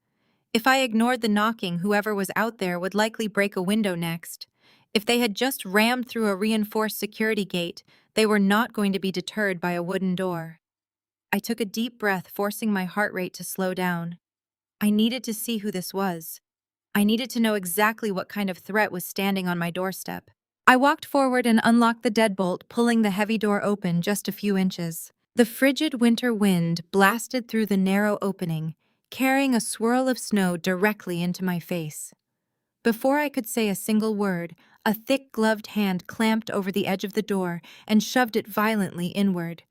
If I ignored the knocking, whoever was out there would likely break a window next. If they had just rammed through a reinforced security gate, they were not going to be deterred by a wooden door. I took a deep breath, forcing my heart rate to slow down. I needed to see who this was. I needed to know exactly what kind of threat was standing on my doorstep. I walked forward and unlocked the deadbolt, pulling the heavy door open just a few inches. The frigid winter wind blasted through the narrow opening, carrying a swirl of snow directly into my face. Before I could say a single word, a thick gloved hand clamped over the edge of the door and shoved it violently inward.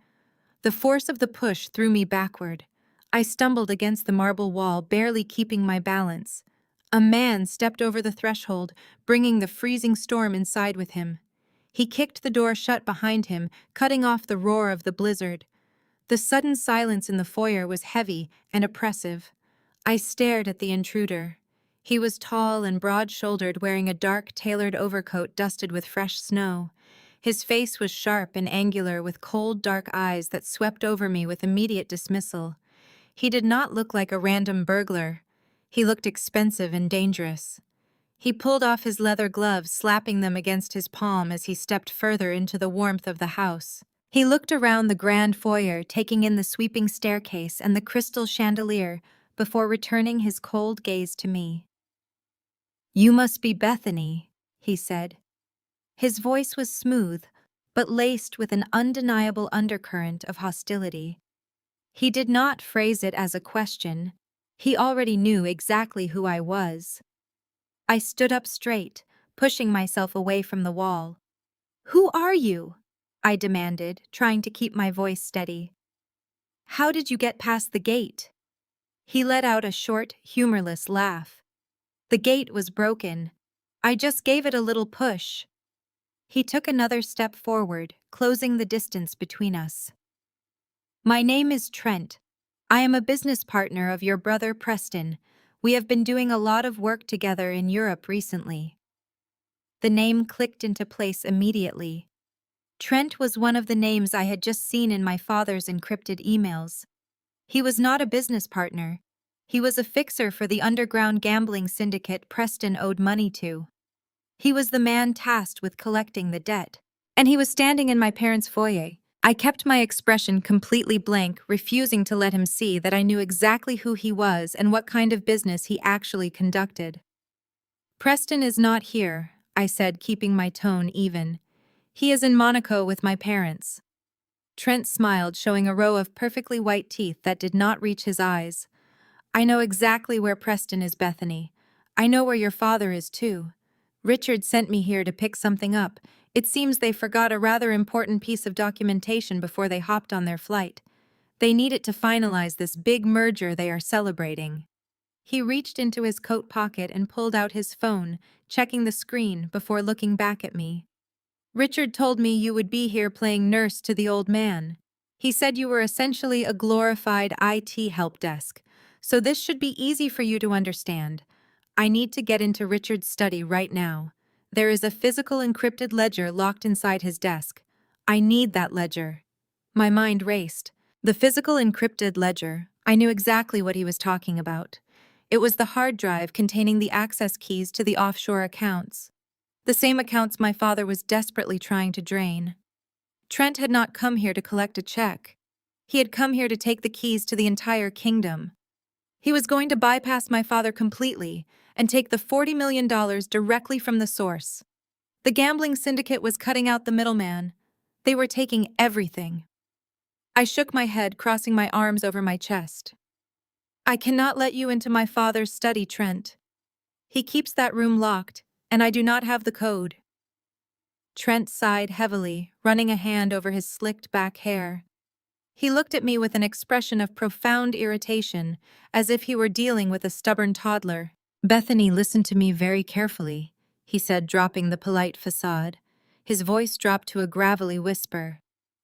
The force of the push threw me backward. I stumbled against the marble wall, barely keeping my balance. A man stepped over the threshold, bringing the freezing storm inside with him. He kicked the door shut behind him, cutting off the roar of the blizzard. The sudden silence in the foyer was heavy and oppressive. I stared at the intruder. He was tall and broad-shouldered, wearing a dark, tailored overcoat dusted with fresh snow. His face was sharp and angular, with cold, dark eyes that swept over me with immediate dismissal. He did not look like a random burglar. He looked expensive and dangerous. He pulled off his leather gloves, slapping them against his palm as he stepped further into the warmth of the house. He looked around the grand foyer, taking in the sweeping staircase and the crystal chandelier, before returning his cold gaze to me. "You must be Bethany," he said. His voice was smooth, but laced with an undeniable undercurrent of hostility. He did not phrase it as a question. He already knew exactly who I was. I stood up straight, pushing myself away from the wall. "Who are you?" I demanded, trying to keep my voice steady. "How did you get past the gate?" He let out a short, humorless laugh. "The gate was broken. I just gave it a little push." He took another step forward, closing the distance between us. "My name is Trent. I am a business partner of your brother Preston. We have been doing a lot of work together in Europe recently." The name clicked into place immediately. Trent was one of the names I had just seen in my father's encrypted emails. He was not a business partner. He was a fixer for the underground gambling syndicate Preston owed money to. He was the man tasked with collecting the debt. And he was standing in my parents' foyer. I kept my expression completely blank, refusing to let him see that I knew exactly who he was and what kind of business he actually conducted. "Preston is not here," I said, keeping my tone even. "He is in Monaco with my parents." Trent smiled, showing a row of perfectly white teeth that did not reach his eyes. "I know exactly where Preston is, Bethany. I know where your father is, too. Richard sent me here to pick something up. It seems they forgot a rather important piece of documentation before they hopped on their flight. They need it to finalize this big merger they are celebrating." He reached into his coat pocket and pulled out his phone, checking the screen before looking back at me. "Richard told me you would be here playing nurse to the old man. He said you were essentially a glorified IT help desk, so this should be easy for you to understand. I need to get into Richard's study right now. There is a physical encrypted ledger locked inside his desk. I need that ledger." My mind raced. The physical encrypted ledger, I knew exactly what he was talking about. It was the hard drive containing the access keys to the offshore accounts. The same accounts my father was desperately trying to drain. Trent had not come here to collect a check. He had come here to take the keys to the entire kingdom. He was going to bypass my father completely and take the $40 million directly from the source. The gambling syndicate was cutting out the middleman. They were taking everything. I shook my head, crossing my arms over my chest. "I cannot let you into my father's study, Trent. He keeps that room locked, and I do not have the code." Trent sighed heavily, running a hand over his slicked back hair. He looked at me with an expression of profound irritation, as if he were dealing with a stubborn toddler. "Bethany, listen to me very carefully," he said, dropping the polite facade. His voice dropped to a gravelly whisper.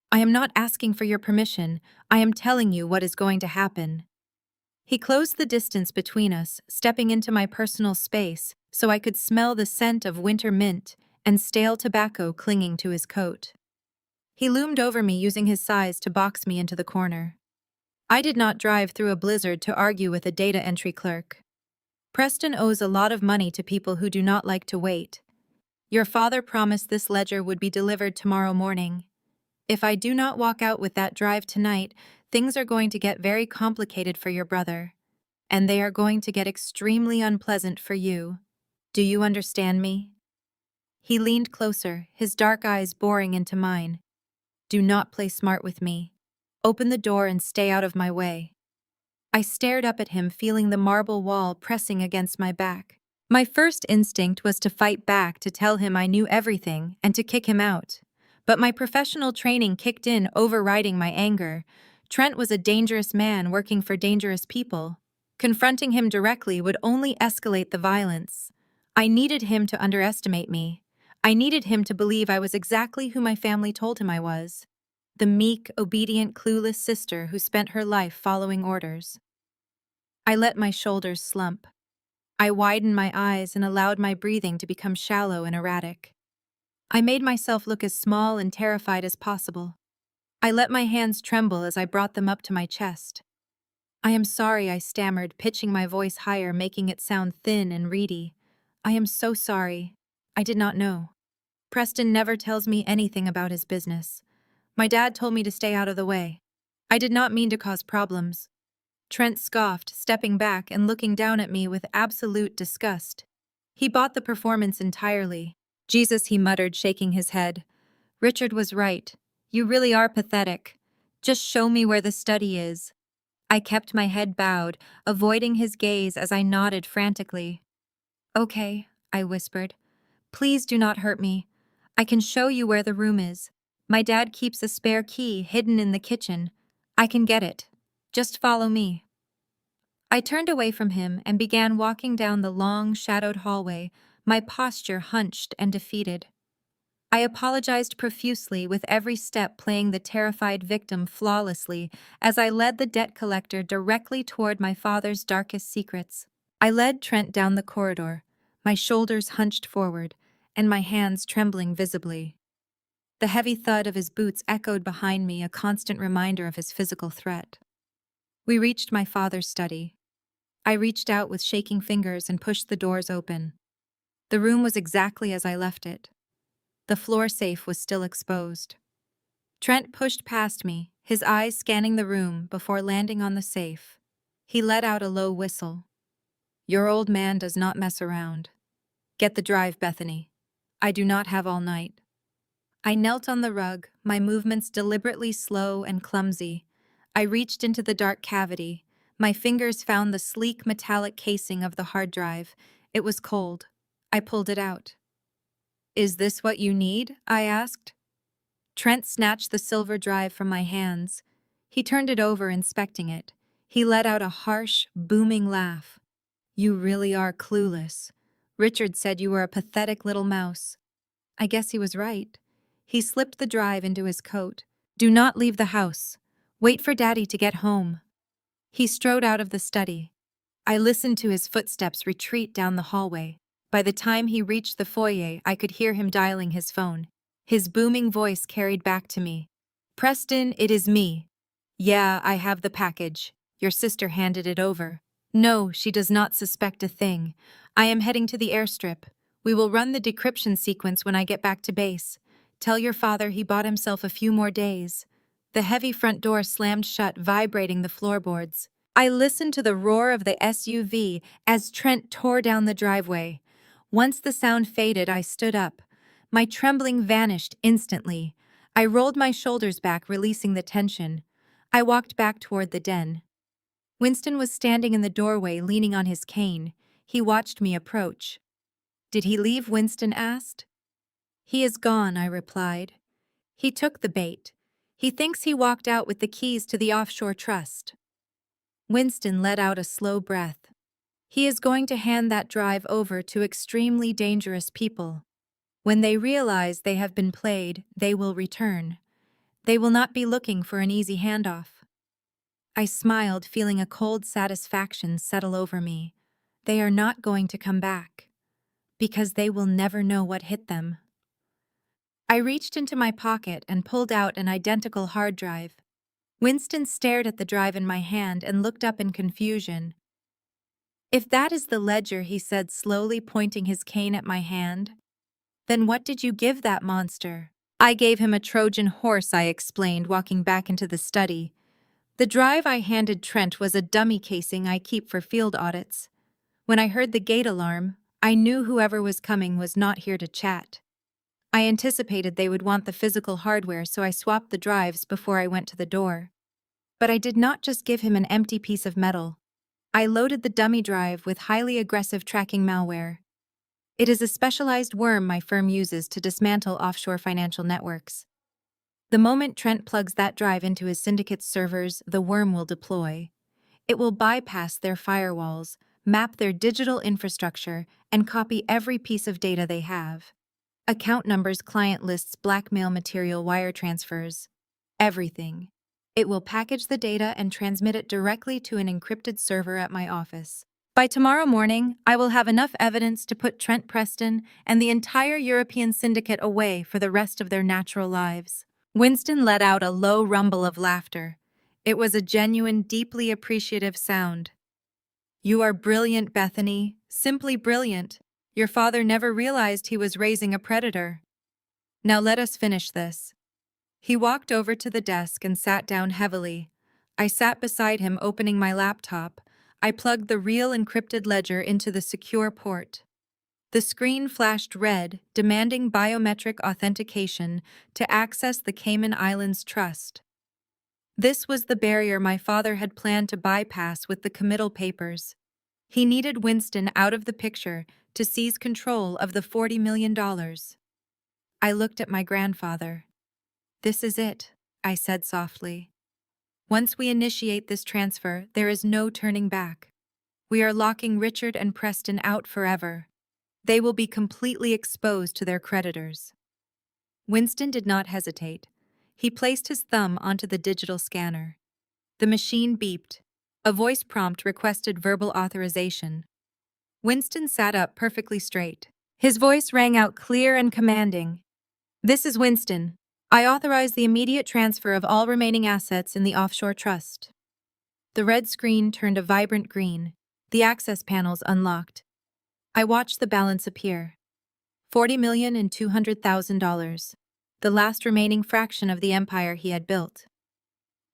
"I am not asking for your permission. I am telling you what is going to happen." He closed the distance between us, stepping into my personal space so I could smell the scent of winter mint and stale tobacco clinging to his coat. He loomed over me using his size to box me into the corner. I did not drive through a blizzard to argue with a data entry clerk. Preston owes a lot of money to people who do not like to wait. Your father promised this ledger would be delivered tomorrow morning. If I do not walk out with that drive tonight, things are going to get very complicated for your brother. And they are going to get extremely unpleasant for you. Do you understand me? He leaned closer, his dark eyes boring into mine. Do not play smart with me. Open the door and stay out of my way. I stared up at him, feeling the marble wall pressing against my back. My first instinct was to fight back, to tell him I knew everything, and to kick him out. But my professional training kicked in, overriding my anger. Trent was a dangerous man working for dangerous people. Confronting him directly would only escalate the violence. I needed him to underestimate me. I needed him to believe I was exactly who my family told him I was. The meek, obedient, clueless sister who spent her life following orders. I let my shoulders slump. I widened my eyes and allowed my breathing to become shallow and erratic. I made myself look as small and terrified as possible. I let my hands tremble as I brought them up to my chest. I am sorry, I stammered, pitching my voice higher, making it sound thin and reedy. I am so sorry. I did not know. Preston never tells me anything about his business. My dad told me to stay out of the way. I did not mean to cause problems. Trent scoffed, stepping back and looking down at me with absolute disgust. He bought the performance entirely. Jesus, he muttered, shaking his head. Richard was right. You really are pathetic. Just show me where the study is. I kept my head bowed, avoiding his gaze as I nodded frantically. Okay, I whispered. Please do not hurt me. I can show you where the room is. My dad keeps a spare key hidden in the kitchen. I can get it. Just follow me. I turned away from him and began walking down the long, shadowed hallway, my posture hunched and defeated. I apologized profusely, with every step playing the terrified victim flawlessly as I led the debt collector directly toward my father's darkest secrets. I led Trent down the corridor, my shoulders hunched forward and my hands trembling visibly. The heavy thud of his boots echoed behind me, a constant reminder of his physical threat. We reached my father's study. I reached out with shaking fingers and pushed the doors open. The room was exactly as I left it. The floor safe was still exposed. Trent pushed past me, his eyes scanning the room before landing on the safe. He let out a low whistle. Your old man does not mess around. Get the drive, Bethany. I do not have all night. I knelt on the rug, my movements deliberately slow and clumsy. I reached into the dark cavity. My fingers found the sleek metallic casing of the hard drive. It was cold. I pulled it out. Is this what you need? I asked. Trent snatched the silver drive from my hands. He turned it over, inspecting it. He let out a harsh, booming laugh. You really are clueless. Richard said you were a pathetic little mouse. I guess he was right. He slipped the drive into his coat. Do not leave the house. Wait for Daddy to get home. He strode out of the study. I listened to his footsteps retreat down the hallway. By the time he reached the foyer, I could hear him dialing his phone. His booming voice carried back to me. Preston, it is me. Yeah, I have the package. Your sister handed it over. No, she does not suspect a thing. I am heading to the airstrip. We will run the decryption sequence when I get back to base. Tell your father he bought himself a few more days. The heavy front door slammed shut, vibrating the floorboards. I listened to the roar of the SUV as Trent tore down the driveway. Once the sound faded, I stood up. My trembling vanished instantly. I rolled my shoulders back, releasing the tension. I walked back toward the den. Winston was standing in the doorway, leaning on his cane. He watched me approach. Did he leave? Winston asked. He is gone, I replied. He took the bait. He thinks he walked out with the keys to the offshore trust. Winston let out a slow breath. He is going to hand that drive over to extremely dangerous people. When they realize they have been played, they will return. They will not be looking for an easy handoff. I smiled, feeling a cold satisfaction settle over me. They are not going to come back. Because they will never know what hit them. I reached into my pocket and pulled out an identical hard drive. Winston stared at the drive in my hand and looked up in confusion. "If that is the ledger," he said slowly, pointing his cane at my hand, "then what did you give that monster?" "I gave him a Trojan horse," I explained, walking back into the study. The drive I handed Trent was a dummy casing I keep for field audits. When I heard the gate alarm, I knew whoever was coming was not here to chat. I anticipated they would want the physical hardware, so I swapped the drives before I went to the door. But I did not just give him an empty piece of metal. I loaded the dummy drive with highly aggressive tracking malware. It is a specialized worm my firm uses to dismantle offshore financial networks. The moment Trent plugs that drive into his syndicate's servers, the worm will deploy. It will bypass their firewalls, map their digital infrastructure, and copy every piece of data they have. Account numbers, client lists, blackmail material, wire transfers. Everything. It will package the data and transmit it directly to an encrypted server at my office. By tomorrow morning, I will have enough evidence to put Trent Preston and the entire European syndicate away for the rest of their natural lives. Winston let out a low rumble of laughter. It was a genuine, deeply appreciative sound. "You are brilliant, Bethany. Simply brilliant. Your father never realized he was raising a predator. Now let us finish this." He walked over to the desk and sat down heavily. I sat beside him, opening my laptop. I plugged the real encrypted ledger into the secure port. The screen flashed red, demanding biometric authentication to access the Cayman Islands Trust. This was the barrier my father had planned to bypass with the committal papers. He needed Winston out of the picture to seize control of the $40 million. I looked at my grandfather. "This is it," I said softly. "Once we initiate this transfer, there is no turning back. We are locking Richard and Preston out forever. They will be completely exposed to their creditors." Winston did not hesitate. He placed his thumb onto the digital scanner. The machine beeped. A voice prompt requested verbal authorization. Winston sat up perfectly straight. His voice rang out clear and commanding. "This is Winston. I authorize the immediate transfer of all remaining assets in the offshore trust." The red screen turned a vibrant green. The access panels unlocked. I watched the balance appear. $40,200,000, the last remaining fraction of the empire he had built.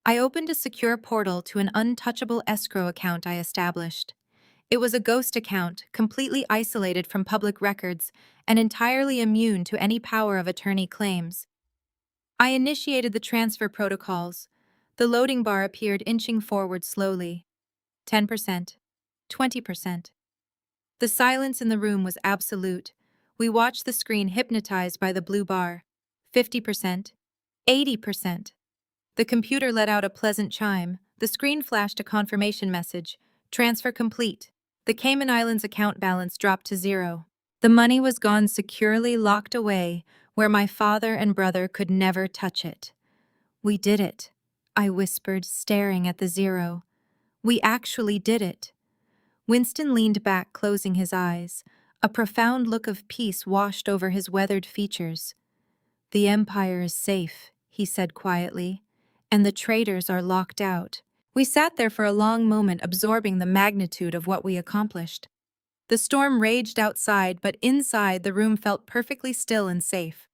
I opened a secure portal to an untouchable escrow account I established. It was a ghost account, completely isolated from public records and entirely immune to any power of attorney claims. I initiated the transfer protocols. The loading bar appeared, inching forward slowly. 10%. 20%. The silence in the room was absolute. We watched the screen, hypnotized by the blue bar. 50%. 80%. The computer let out a pleasant chime. The screen flashed a confirmation message. "Transfer complete." The Cayman Islands account balance dropped to 0. The money was gone, securely locked away, where my father and brother could never touch it. "We did it," I whispered, staring at the 0. "We actually did it." Winston leaned back, closing his eyes. A profound look of peace washed over his weathered features. "The empire is safe," he said quietly, "and the traitors are locked out." We sat there for a long moment, absorbing the magnitude of what we accomplished. The storm raged outside, but inside the room felt perfectly still and safe.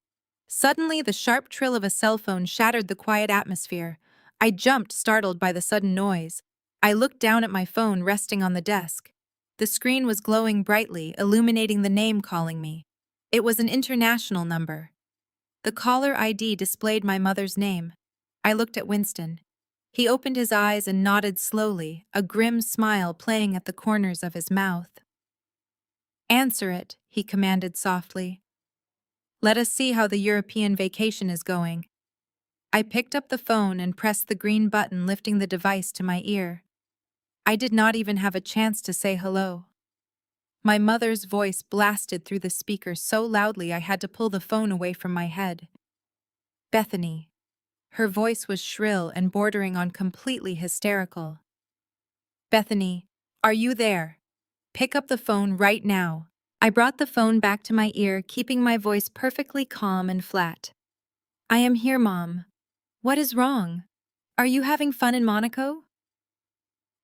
Suddenly, the sharp trill of a cell phone shattered the quiet atmosphere. I jumped, startled by the sudden noise. I looked down at my phone resting on the desk. The screen was glowing brightly, illuminating the name calling me. It was an international number. The caller ID displayed my mother's name. I looked at Winston. He opened his eyes and nodded slowly, a grim smile playing at the corners of his mouth. "Answer it," he commanded softly. "Let us see how the European vacation is going." I picked up the phone and pressed the green button, lifting the device to my ear. I did not even have a chance to say hello. My mother's voice blasted through the speaker so loudly I had to pull the phone away from my head. "Bethany." Her voice was shrill and bordering on completely hysterical. "Bethany, are you there? Pick up the phone right now." I brought the phone back to my ear, keeping my voice perfectly calm and flat. I am here, Mom. What is wrong? Are you having fun in Monaco?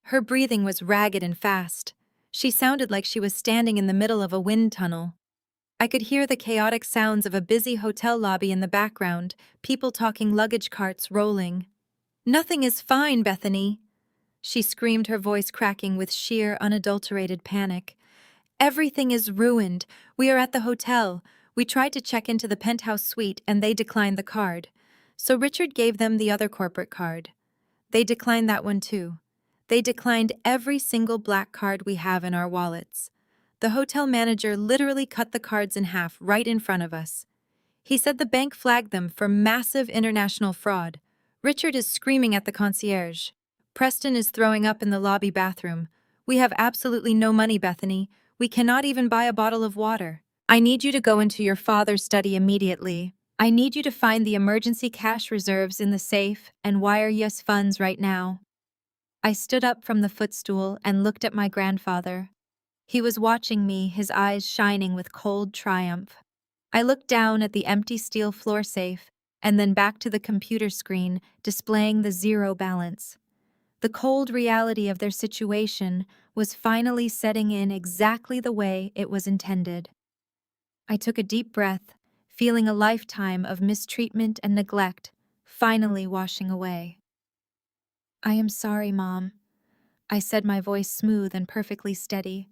Her breathing was ragged and fast. She sounded like she was standing in the middle of a wind tunnel. I could hear the chaotic sounds of a busy hotel lobby in the background, people talking, luggage carts rolling. Nothing is fine, Bethany, she screamed, her voice cracking with sheer, unadulterated panic. Everything is ruined. We are at the hotel. We tried to check into the penthouse suite and they declined the card. So Richard gave them the other corporate card. They declined that one too. They declined every single black card we have in our wallets. The hotel manager literally cut the cards in half right in front of us. He said the bank flagged them for massive international fraud. Richard is screaming at the concierge. Preston is throwing up in the lobby bathroom. We have absolutely no money, Bethany. We cannot even buy a bottle of water. I need you to go into your father's study immediately. I need you to find the emergency cash reserves in the safe and wire us funds right now. I stood up from the footstool and looked at my grandfather. He was watching me, his eyes shining with cold triumph. I looked down at the empty steel floor safe and then back to the computer screen displaying the zero balance. The cold reality of their situation was finally setting in exactly the way it was intended. I took a deep breath, feeling a lifetime of mistreatment and neglect finally washing away. I am sorry, Mom, I said, my voice smooth and perfectly steady.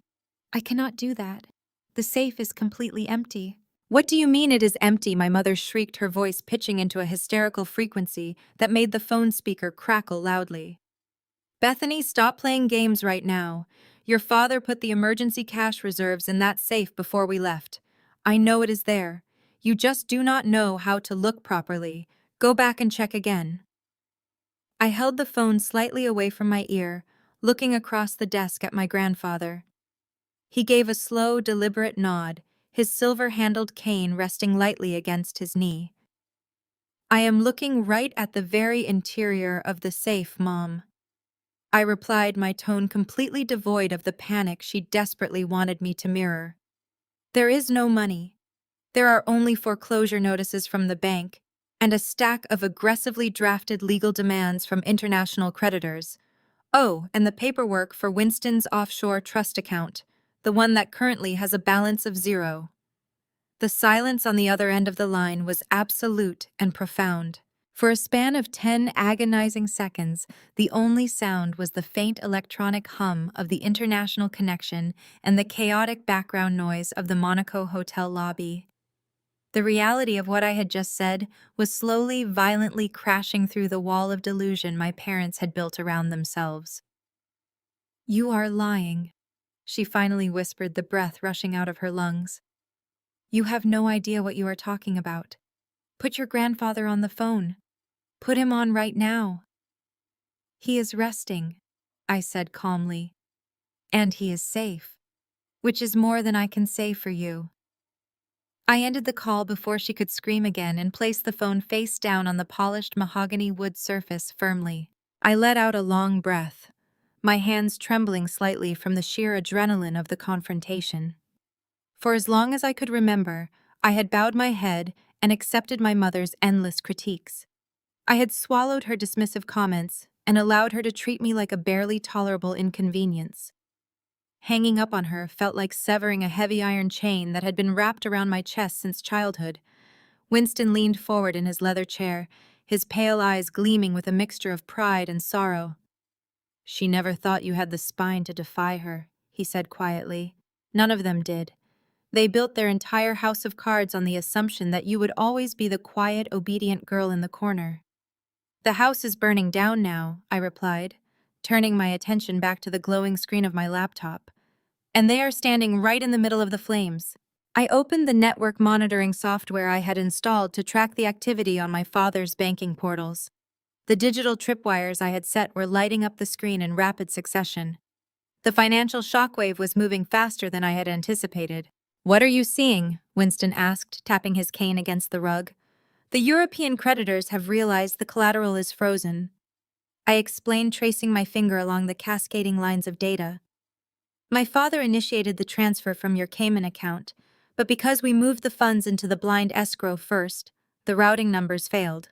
I cannot do that. The safe is completely empty. What do you mean it is empty? My mother shrieked, her voice pitching into a hysterical frequency that made the phone speaker crackle loudly. Bethany, stop playing games right now. Your father put the emergency cash reserves in that safe before we left. I know it is there. You just do not know how to look properly. Go back and check again. I held the phone slightly away from my ear, looking across the desk at my grandfather. He gave a slow, deliberate nod, his silver-handled cane resting lightly against his knee. I am looking right at the very interior of the safe, Mom, I replied, my tone completely devoid of the panic she desperately wanted me to mirror. There is no money. There are only foreclosure notices from the bank and a stack of aggressively drafted legal demands from international creditors. Oh, and the paperwork for Winston's offshore trust account, the one that currently has a balance of 0. The silence on the other end of the line was absolute and profound. For a span of 10 agonizing seconds, the only sound was the faint electronic hum of the international connection and the chaotic background noise of the Monaco hotel lobby. The reality of what I had just said was slowly, violently crashing through the wall of delusion my parents had built around themselves. You are lying, she finally whispered, the breath rushing out of her lungs. You have no idea what you are talking about. Put your grandfather on the phone. Put him on right now. He is resting, I said calmly. And he is safe, which is more than I can say for you. I ended the call before she could scream again and placed the phone face down on the polished mahogany wood surface firmly. I let out a long breath, my hands trembling slightly from the sheer adrenaline of the confrontation. For as long as I could remember, I had bowed my head and accepted my mother's endless critiques. I had swallowed her dismissive comments and allowed her to treat me like a barely tolerable inconvenience. Hanging up on her felt like severing a heavy iron chain that had been wrapped around my chest since childhood. Winston leaned forward in his leather chair, his pale eyes gleaming with a mixture of pride and sorrow. She never thought you had the spine to defy her, he said quietly. None of them did. They built their entire house of cards on the assumption that you would always be the quiet, obedient girl in the corner. The house is burning down now, I replied, turning my attention back to the glowing screen of my laptop. And they are standing right in the middle of the flames. I opened the network monitoring software I had installed to track the activity on my father's banking portals. The digital tripwires I had set were lighting up the screen in rapid succession. The financial shockwave was moving faster than I had anticipated. What are you seeing? Winston asked, tapping his cane against the rug. The European creditors have realized the collateral is frozen. I explained, tracing my finger along the cascading lines of data. My father initiated the transfer from your Cayman account, but because we moved the funds into the blind escrow first, the routing numbers failed.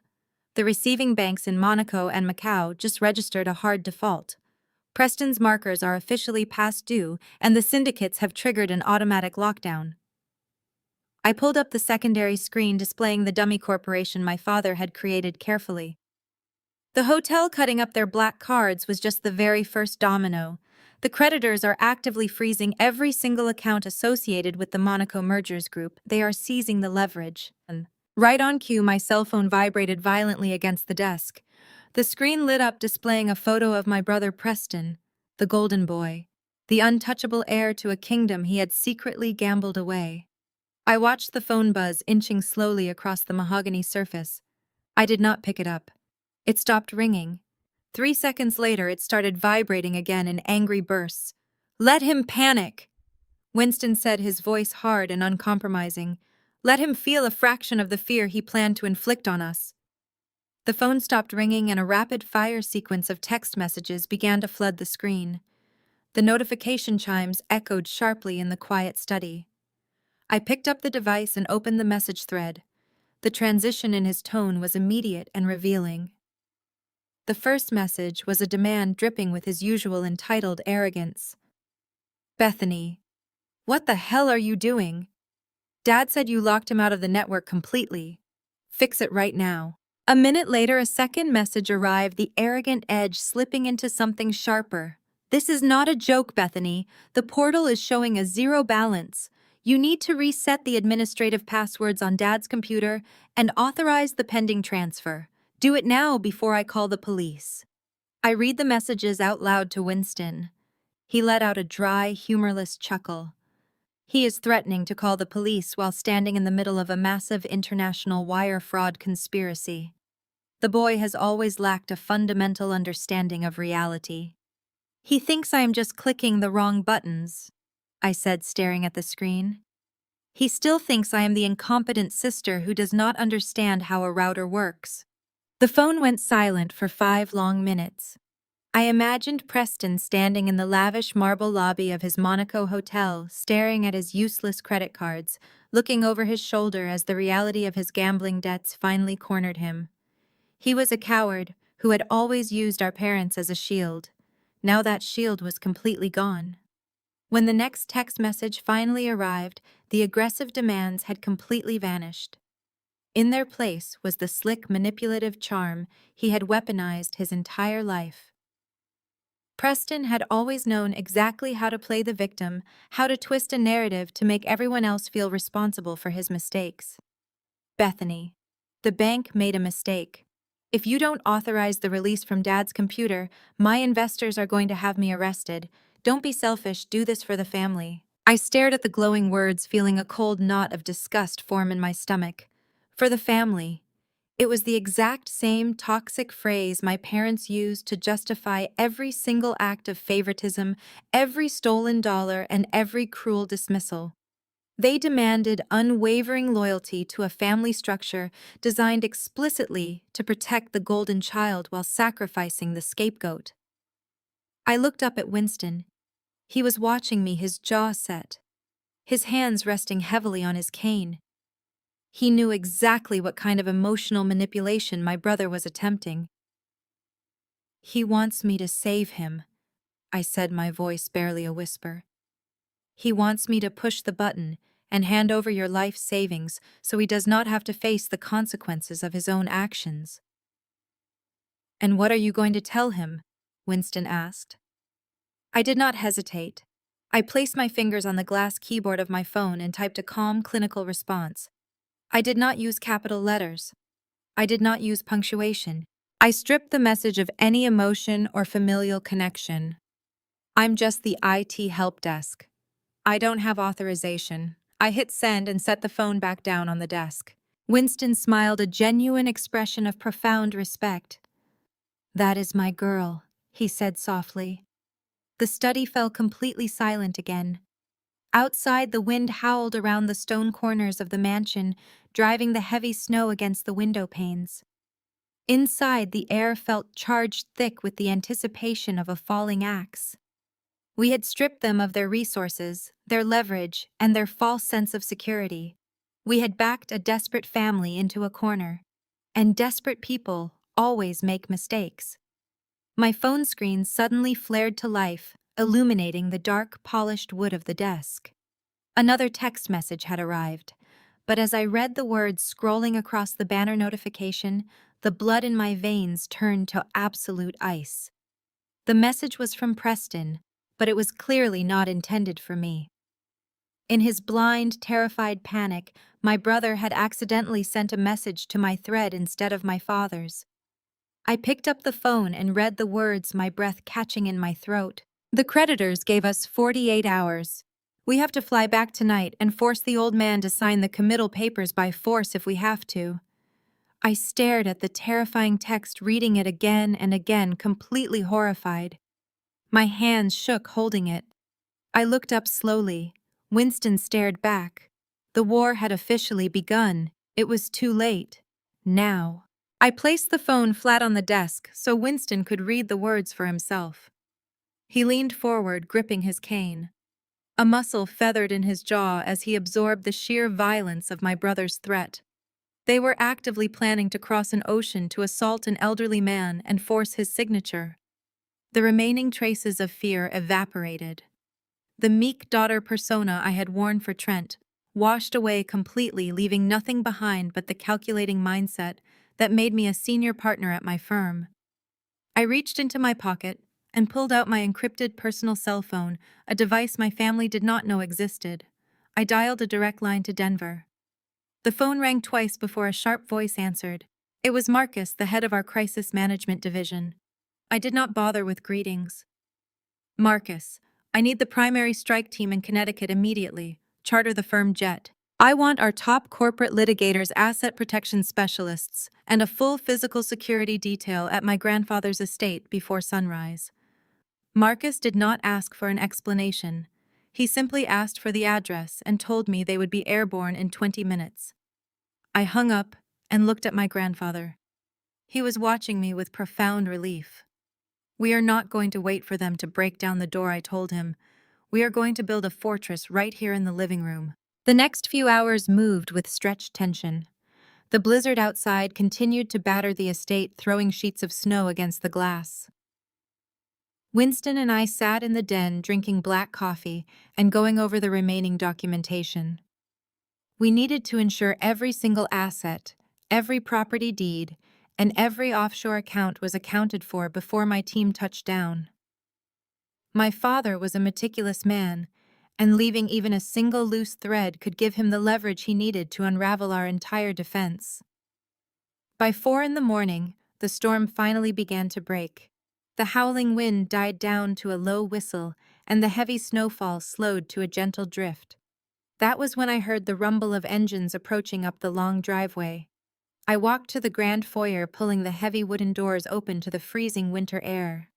The receiving banks in Monaco and Macau just registered a hard default. Preston's markers are officially past due, and the syndicates have triggered an automatic lockdown. I pulled up the secondary screen displaying the dummy corporation my father had created carefully. The hotel cutting up their black cards was just the very first domino. The creditors are actively freezing every single account associated with the Monaco Mergers Group. They are seizing the leverage. Right on cue, my cell phone vibrated violently against the desk. The screen lit up displaying a photo of my brother Preston, the golden boy, the untouchable heir to a kingdom he had secretly gambled away. I watched the phone buzz inching slowly across the mahogany surface. I did not pick it up. It stopped ringing. 3 seconds later, it started vibrating again in angry bursts. "Let him panic," Winston said, his voice hard and uncompromising. "Let him feel a fraction of the fear he planned to inflict on us." The phone stopped ringing and a rapid-fire sequence of text messages began to flood the screen. The notification chimes echoed sharply in the quiet study. I picked up the device and opened the message thread. The transition in his tone was immediate and revealing. The first message was a demand dripping with his usual entitled arrogance. "Bethany, what the hell are you doing? Dad said you locked him out of the network completely. Fix it right now." A minute later, a second message arrived, the arrogant edge slipping into something sharper. "This is not a joke, Bethany. The portal is showing a zero balance. You need to reset the administrative passwords on Dad's computer and authorize the pending transfer. Do it now before I call the police." I read the messages out loud to Winston. He let out a dry, humorless chuckle. He is threatening to call the police while standing in the middle of a massive international wire fraud conspiracy. The boy has always lacked a fundamental understanding of reality. "He thinks I am just clicking the wrong buttons," I said, staring at the screen. "He still thinks I am the incompetent sister who does not understand how a router works." The phone went silent for 5 long minutes. I imagined Preston standing in the lavish marble lobby of his Monaco hotel, staring at his useless credit cards, looking over his shoulder as the reality of his gambling debts finally cornered him. He was a coward who had always used our parents as a shield. Now that shield was completely gone. When the next text message finally arrived, the aggressive demands had completely vanished. In their place was the slick, manipulative charm he had weaponized his entire life. Preston had always known exactly how to play the victim, how to twist a narrative to make everyone else feel responsible for his mistakes. "Bethany, the bank made a mistake. If you don't authorize the release from Dad's computer, my investors are going to have me arrested. Don't be selfish, do this for the family." I stared at the glowing words, feeling a cold knot of disgust form in my stomach. For the family. It was the exact same toxic phrase my parents used to justify every single act of favoritism, every stolen dollar, and every cruel dismissal. They demanded unwavering loyalty to a family structure designed explicitly to protect the golden child while sacrificing the scapegoat. I looked up at Winston. He was watching me, his jaw set, his hands resting heavily on his cane. He knew exactly what kind of emotional manipulation my brother was attempting. "He wants me to save him," I said, my voice barely a whisper. "He wants me to push the button and hand over your life savings so he does not have to face the consequences of his own actions." "And what are you going to tell him?" Winston asked. I did not hesitate. I placed my fingers on the glass keyboard of my phone and typed a calm, clinical response. I did not use capital letters. I did not use punctuation. I stripped the message of any emotion or familial connection. "I'm just the IT help desk. I don't have authorization." I hit send and set the phone back down on the desk. Winston smiled, a genuine expression of profound respect. "That is my girl," he said softly. The study fell completely silent again. Outside, the wind howled around the stone corners of the mansion, driving the heavy snow against the window panes. Inside, the air felt charged thick with the anticipation of a falling axe. We had stripped them of their resources, their leverage, and their false sense of security. We had backed a desperate family into a corner. And desperate people always make mistakes. My phone screen suddenly flared to life, illuminating the dark, polished wood of the desk. Another text message had arrived, but as I read the words scrolling across the banner notification, the blood in my veins turned to absolute ice. The message was from Preston, but it was clearly not intended for me. In his blind, terrified panic, my brother had accidentally sent a message to my thread instead of my father's. I picked up the phone and read the words, my breath catching in my throat. The creditors gave us 48 hours. We have to fly back tonight and force the old man to sign the committal papers by force if we have to. I stared at the terrifying text, reading it again and again, completely horrified. My hands shook holding it. I looked up slowly. Winston stared back. The war had officially begun. It was too late. Now. I placed the phone flat on the desk so Winston could read the words for himself. He leaned forward, gripping his cane. A muscle feathered in his jaw as he absorbed the sheer violence of my brother's threat. They were actively planning to cross an ocean to assault an elderly man and force his signature. The remaining traces of fear evaporated. The meek daughter persona I had worn for Trent washed away completely, leaving nothing behind but the calculating mindset that made me a senior partner at my firm. I reached into my pocket and pulled out my encrypted personal cell phone, a device my family did not know existed. I dialed a direct line to Denver. The phone rang twice before a sharp voice answered. It was Marcus, the head of our crisis management division. I did not bother with greetings. Marcus, I need the primary strike team in Connecticut immediately. Charter the firm jet. I want our top corporate litigators, asset protection specialists, and a full physical security detail at my grandfather's estate before sunrise. Marcus did not ask for an explanation. He simply asked for the address and told me they would be airborne in 20 minutes. I hung up and looked at my grandfather. He was watching me with profound relief. We are not going to wait for them to break down the door, I told him. We are going to build a fortress right here in the living room. The next few hours moved with stretched tension. The blizzard outside continued to batter the estate, throwing sheets of snow against the glass. Winston and I sat in the den drinking black coffee and going over the remaining documentation. We needed to ensure every single asset, every property deed, and every offshore account was accounted for before my team touched down. My father was a meticulous man, and leaving even a single loose thread could give him the leverage he needed to unravel our entire defense. By 4 a.m, the storm finally began to break. The howling wind died down to a low whistle, and the heavy snowfall slowed to a gentle drift. That was when I heard the rumble of engines approaching up the long driveway. I walked to the grand foyer, pulling the heavy wooden doors open to the freezing winter air.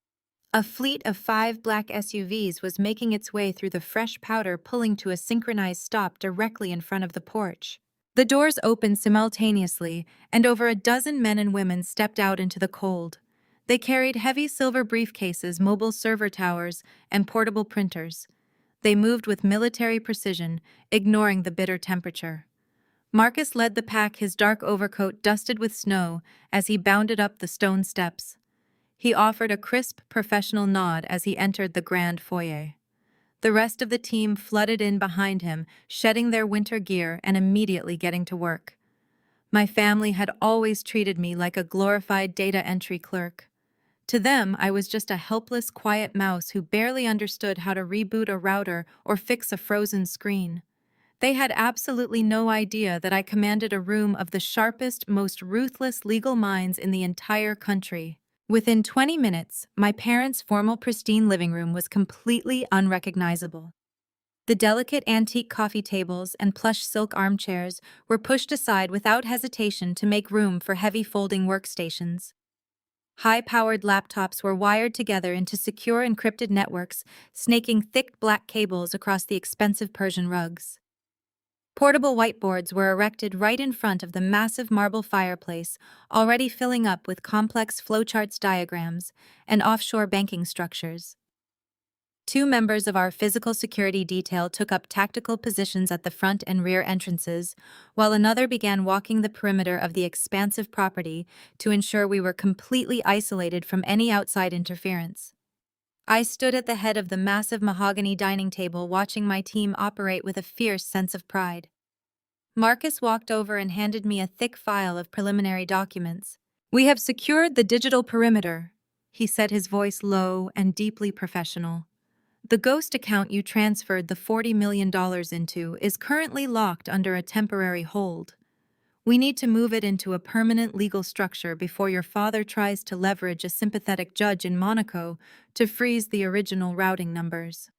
A fleet of 5 black SUVs was making its way through the fresh powder, pulling to a synchronized stop directly in front of the porch. The doors opened simultaneously, and over a dozen men and women stepped out into the cold. They carried heavy silver briefcases, mobile server towers, and portable printers. They moved with military precision, ignoring the bitter temperature. Marcus led the pack, his dark overcoat dusted with snow as he bounded up the stone steps. He offered a crisp, professional nod as he entered the grand foyer. The rest of the team flooded in behind him, shedding their winter gear and immediately getting to work. My family had always treated me like a glorified data entry clerk. To them, I was just a helpless, quiet mouse who barely understood how to reboot a router or fix a frozen screen. They had absolutely no idea that I commanded a room of the sharpest, most ruthless legal minds in the entire country. Within 20 minutes, my parents' formal, pristine living room was completely unrecognizable. The delicate antique coffee tables and plush silk armchairs were pushed aside without hesitation to make room for heavy folding workstations. High-powered laptops were wired together into secure encrypted networks, snaking thick black cables across the expensive Persian rugs. Portable whiteboards were erected right in front of the massive marble fireplace, already filling up with complex flowcharts, diagrams, and offshore banking structures. Two members of our physical security detail took up tactical positions at the front and rear entrances, while another began walking the perimeter of the expansive property to ensure we were completely isolated from any outside interference. I stood at the head of the massive mahogany dining table watching my team operate with a fierce sense of pride. Marcus walked over and handed me a thick file of preliminary documents. "We have secured the digital perimeter," he said, his voice low and deeply professional. "The ghost account you transferred the $40 million into is currently locked under a temporary hold. We need to move it into a permanent legal structure before your father tries to leverage a sympathetic judge in Monaco to freeze the original routing numbers."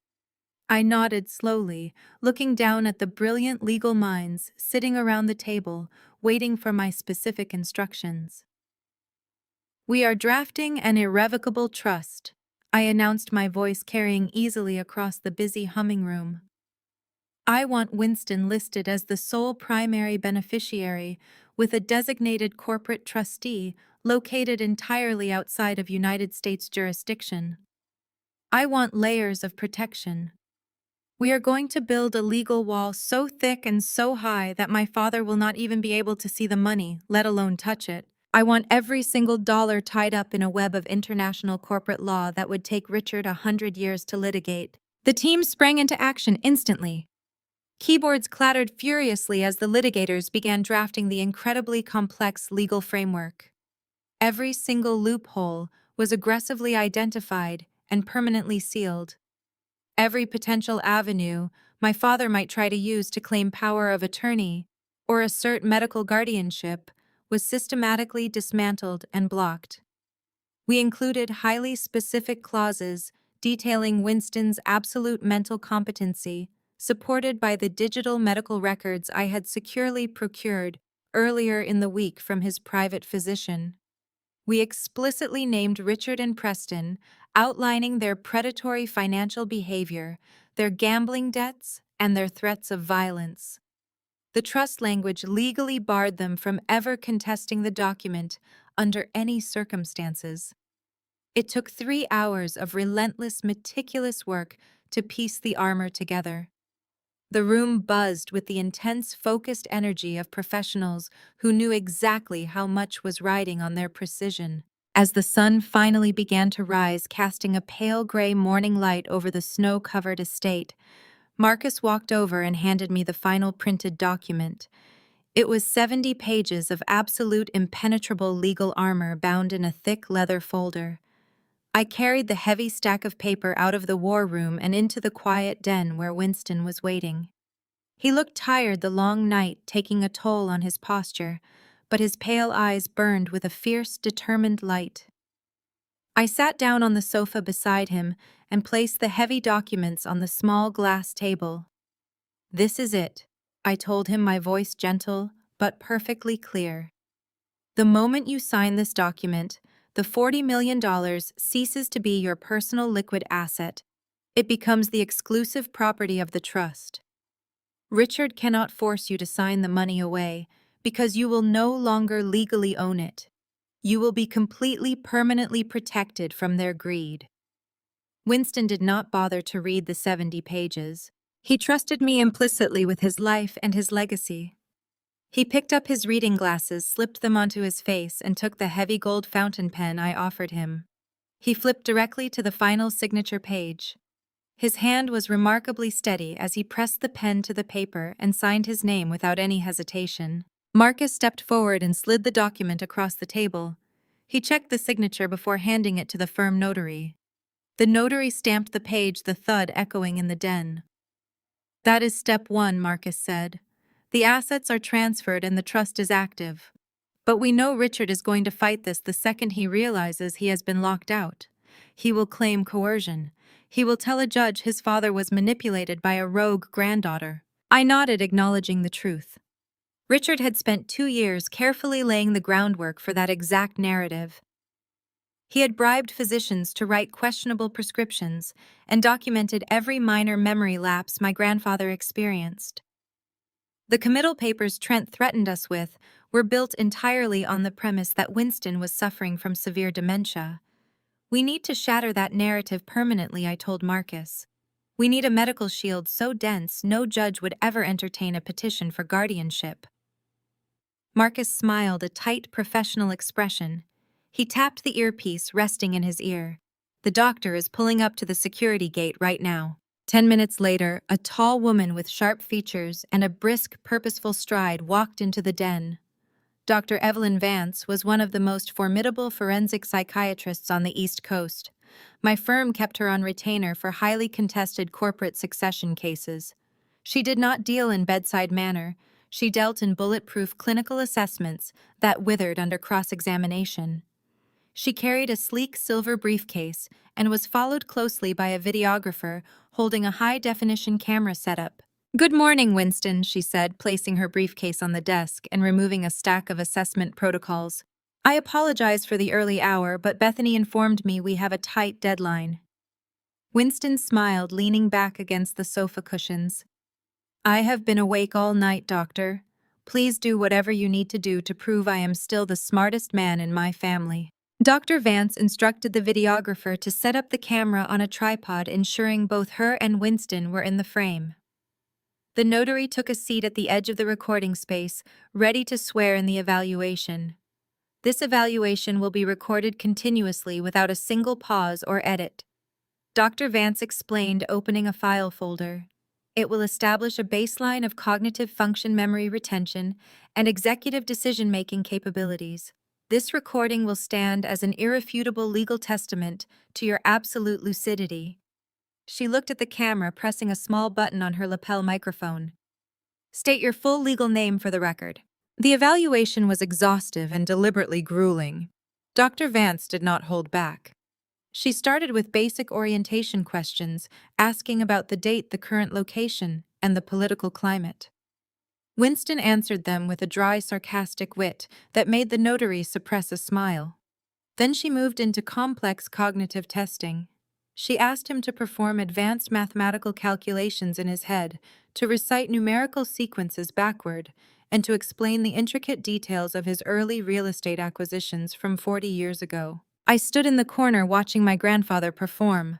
I nodded slowly, looking down at the brilliant legal minds sitting around the table, waiting for my specific instructions. "We are drafting an irrevocable trust," I announced, my voice carrying easily across the busy humming room. "I want Winston listed as the sole primary beneficiary, with a designated corporate trustee located entirely outside of United States jurisdiction. I want layers of protection. We are going to build a legal wall so thick and so high that my father will not even be able to see the money, let alone touch it. I want every single dollar tied up in a web of international corporate law that would take Richard 100 years to litigate." The team sprang into action instantly. Keyboards clattered furiously as the litigators began drafting the incredibly complex legal framework. Every single loophole was aggressively identified and permanently sealed. Every potential avenue my father might try to use to claim power of attorney or assert medical guardianship was systematically dismantled and blocked. We included highly specific clauses detailing Winston's absolute mental competency, supported by the digital medical records I had securely procured earlier in the week from his private physician. We explicitly named Richard and Preston, outlining their predatory financial behavior, their gambling debts, and their threats of violence. The trust language legally barred them from ever contesting the document under any circumstances. It took 3 hours of relentless, meticulous work to piece the armor together. The room buzzed with the intense, focused energy of professionals who knew exactly how much was riding on their precision. As the sun finally began to rise, casting a pale gray morning light over the snow-covered estate, Marcus walked over and handed me the final printed document. It was 70 pages of absolute impenetrable legal armor bound in a thick leather folder. I carried the heavy stack of paper out of the war room and into the quiet den where Winston was waiting. He looked tired, the long night taking a toll on his posture, but his pale eyes burned with a fierce, determined light. I sat down on the sofa beside him and placed the heavy documents on the small glass table. "This is it," I told him, my voice gentle but perfectly clear. "The moment you sign this document, the $40 million ceases to be your personal liquid asset. It becomes the exclusive property of the trust. Richard cannot force you to sign the money away because you will no longer legally own it. You will be completely, permanently protected from their greed." Winston did not bother to read the 70 pages. He trusted me implicitly with his life and his legacy. He picked up his reading glasses, slipped them onto his face, and took the heavy gold fountain pen I offered him. He flipped directly to the final signature page. His hand was remarkably steady as he pressed the pen to the paper and signed his name without any hesitation. Marcus stepped forward and slid the document across the table. He checked the signature before handing it to the firm notary. The notary stamped the page, the thud echoing in the den. "That is step 1, Marcus said. The assets are transferred and the trust is active. But we know Richard is going to fight this the second he realizes he has been locked out. He will claim coercion. He will tell a judge his father was manipulated by a rogue granddaughter." I nodded, acknowledging the truth. Richard had spent 2 years carefully laying the groundwork for that exact narrative. He had bribed physicians to write questionable prescriptions and documented every minor memory lapse my grandfather experienced. The committal papers Trent threatened us with were built entirely on the premise that Winston was suffering from severe dementia. We need to shatter that narrative permanently, I told Marcus. We need a medical shield so dense no judge would ever entertain a petition for guardianship. Marcus smiled, a tight, professional expression. He tapped the earpiece resting in his ear. The doctor is pulling up to the security gate right now. 10 minutes later, a tall woman with sharp features and a brisk, purposeful stride walked into the den. Dr. Evelyn Vance was one of the most formidable forensic psychiatrists on the East Coast. My firm kept her on retainer for highly contested corporate succession cases. She did not deal in bedside manner. She dealt in bulletproof clinical assessments that withered under cross-examination. She carried a sleek silver briefcase and was followed closely by a videographer holding a high-definition camera setup. "Good morning, Winston," she said, placing her briefcase on the desk and removing a stack of assessment protocols. "I apologize for the early hour, but Bethany informed me we have a tight deadline." Winston smiled, leaning back against the sofa cushions. "I have been awake all night, Doctor. Please do whatever you need to do to prove I am still the smartest man in my family." Dr. Vance instructed the videographer to set up the camera on a tripod, ensuring both her and Winston were in the frame. The notary took a seat at the edge of the recording space, ready to swear in the evaluation. This evaluation will be recorded continuously without a single pause or edit. Dr. Vance explained, opening a file folder. It will establish a baseline of cognitive function, memory retention, and executive decision-making capabilities. This recording will stand as an irrefutable legal testament to your absolute lucidity. She looked at the camera, pressing a small button on her lapel microphone. "State your full legal name for the record." The evaluation was exhaustive and deliberately grueling. Dr. Vance did not hold back. She started with basic orientation questions, asking about the date, the current location, and the political climate. Winston answered them with a dry, sarcastic wit that made the notary suppress a smile. Then she moved into complex cognitive testing. She asked him to perform advanced mathematical calculations in his head, to recite numerical sequences backward, and to explain the intricate details of his early real estate acquisitions from 40 years ago. I stood in the corner watching my grandfather perform.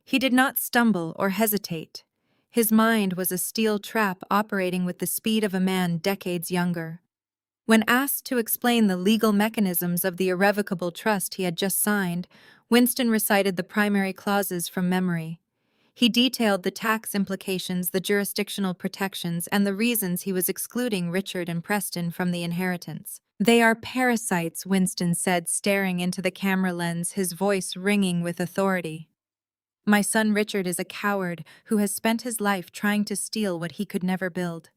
He did not stumble or hesitate. His mind was a steel trap operating with the speed of a man decades younger. When asked to explain the legal mechanisms of the irrevocable trust he had just signed, Winston recited the primary clauses from memory. He detailed the tax implications, the jurisdictional protections, and the reasons he was excluding Richard and Preston from the inheritance. "They are parasites," Winston said, staring into the camera lens, his voice ringing with authority. "My son Richard is a coward who has spent his life trying to steal what he could never build.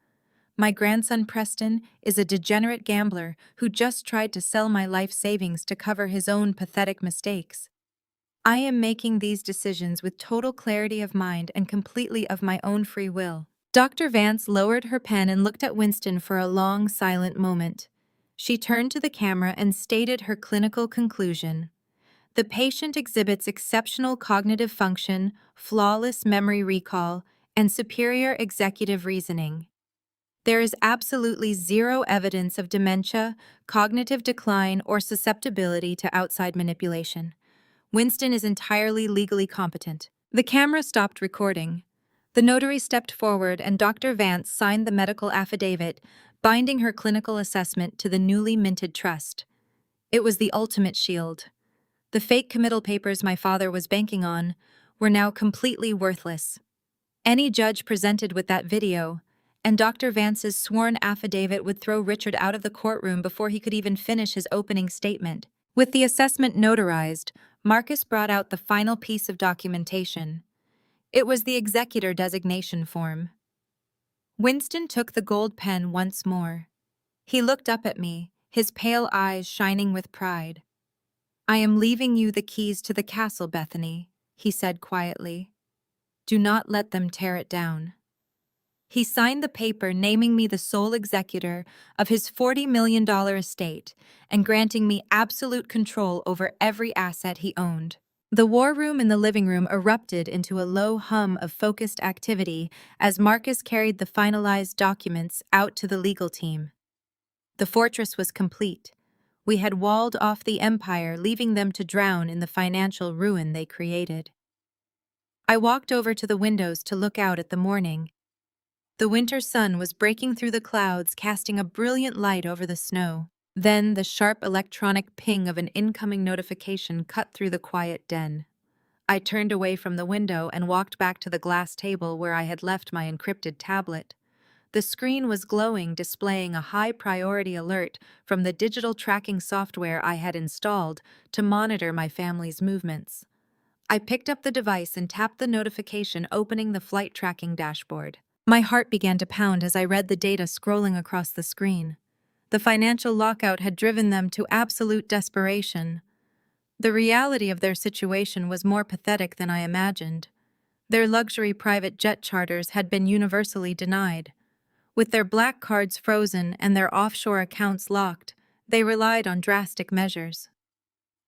My grandson Preston is a degenerate gambler who just tried to sell my life savings to cover his own pathetic mistakes. I am making these decisions with total clarity of mind and completely of my own free will." Dr. Vance lowered her pen and looked at Winston for a long, silent moment. She turned to the camera and stated her clinical conclusion. "The patient exhibits exceptional cognitive function, flawless memory recall, and superior executive reasoning. There is absolutely zero evidence of dementia, cognitive decline, or susceptibility to outside manipulation. Winston is entirely legally competent." The camera stopped recording. The notary stepped forward and Dr. Vance signed the medical affidavit, binding her clinical assessment to the newly minted trust. It was the ultimate shield. The fake committal papers my father was banking on were now completely worthless. Any judge presented with that video, and Dr. Vance's sworn affidavit would throw Richard out of the courtroom before he could even finish his opening statement. With the assessment notarized, Marcus brought out the final piece of documentation. It was the executor designation form. Winston took the gold pen once more. He looked up at me, his pale eyes shining with pride. "I am leaving you the keys to the castle, Bethany," he said quietly. "Do not let them tear it down." He signed the paper naming me the sole executor of his $40 million estate and granting me absolute control over every asset he owned. The war room in the living room erupted into a low hum of focused activity as Marcus carried the finalized documents out to the legal team. The fortress was complete. We had walled off the empire, leaving them to drown in the financial ruin they created. I walked over to the windows to look out at the morning. The winter sun was breaking through the clouds, casting a brilliant light over the snow. Then the sharp electronic ping of an incoming notification cut through the quiet den. I turned away from the window and walked back to the glass table where I had left my encrypted tablet. The screen was glowing, displaying a high-priority alert from the digital tracking software I had installed to monitor my family's movements. I picked up the device and tapped the notification, opening the flight tracking dashboard. My heart began to pound as I read the data scrolling across the screen. The financial lockout had driven them to absolute desperation. The reality of their situation was more pathetic than I imagined. Their luxury private jet charters had been universally denied. With their black cards frozen and their offshore accounts locked, they relied on drastic measures.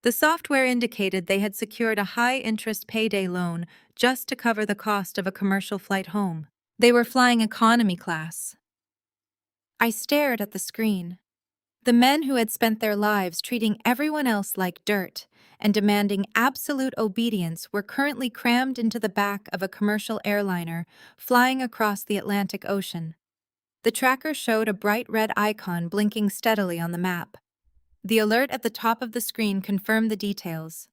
The software indicated they had secured a high-interest payday loan just to cover the cost of a commercial flight home. They were flying economy class. I stared at the screen. The men who had spent their lives treating everyone else like dirt and demanding absolute obedience were currently crammed into the back of a commercial airliner flying across the Atlantic Ocean. The tracker showed a bright red icon blinking steadily on the map. The alert at the top of the screen confirmed the details.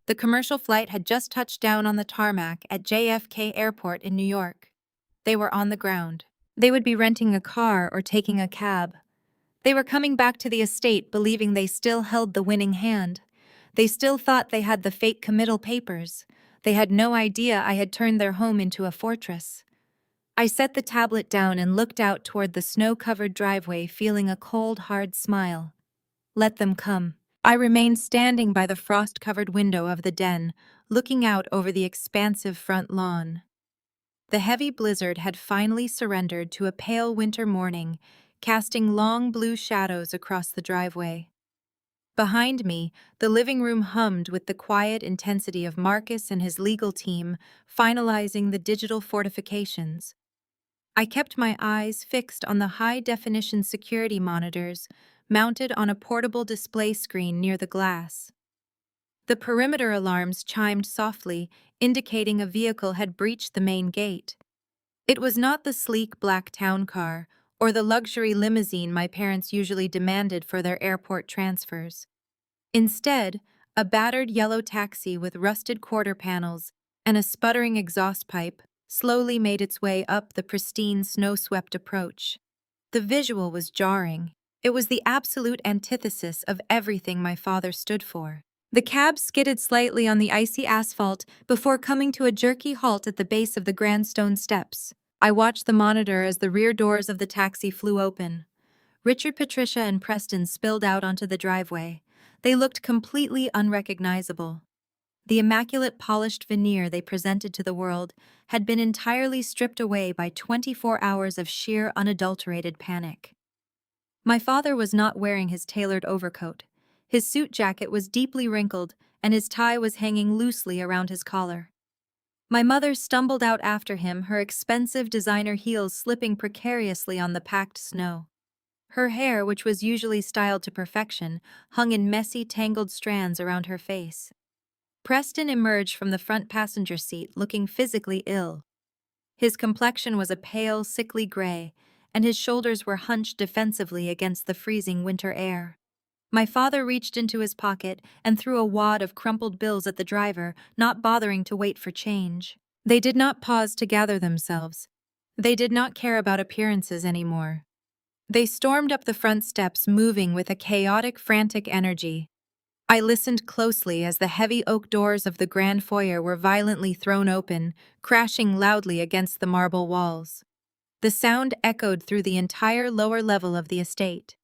The commercial flight had just touched down on the tarmac at JFK Airport in New York. They were on the ground. They would be renting a car or taking a cab. They were coming back to the estate believing they still held the winning hand. They still thought they had the fake committal papers. They had no idea I had turned their home into a fortress. I set the tablet down and looked out toward the snow-covered driveway, feeling a cold, hard smile. Let them come. I remained standing by the frost-covered window of the den, looking out over the expansive front lawn. The heavy blizzard had finally surrendered to a pale winter morning, casting long blue shadows across the driveway. Behind me, the living room hummed with the quiet intensity of Marcus and his legal team finalizing the digital fortifications. I kept my eyes fixed on the high-definition security monitors mounted on a portable display screen near the glass. The perimeter alarms chimed softly, indicating a vehicle had breached the main gate. It was not the sleek black town car or the luxury limousine my parents usually demanded for their airport transfers. Instead, a battered yellow taxi with rusted quarter panels and a sputtering exhaust pipe slowly made its way up the pristine, snow-swept approach. The visual was jarring. It was the absolute antithesis of everything my father stood for. The cab skidded slightly on the icy asphalt before coming to a jerky halt at the base of the grand stone steps. I watched the monitor as the rear doors of the taxi flew open. Richard, Patricia, and Preston spilled out onto the driveway. They looked completely unrecognizable. The immaculate polished veneer they presented to the world had been entirely stripped away by 24 hours of sheer unadulterated panic. My father was not wearing his tailored overcoat. His suit jacket was deeply wrinkled, and his tie was hanging loosely around his collar. My mother stumbled out after him, her expensive designer heels slipping precariously on the packed snow. Her hair, which was usually styled to perfection, hung in messy, tangled strands around her face. Preston emerged from the front passenger seat looking physically ill. His complexion was a pale, sickly gray, and his shoulders were hunched defensively against the freezing winter air. My father reached into his pocket and threw a wad of crumpled bills at the driver, not bothering to wait for change. They did not pause to gather themselves. They did not care about appearances anymore. They stormed up the front steps, moving with a chaotic, frantic energy. I listened closely as the heavy oak doors of the grand foyer were violently thrown open, crashing loudly against the marble walls. The sound echoed through the entire lower level of the estate.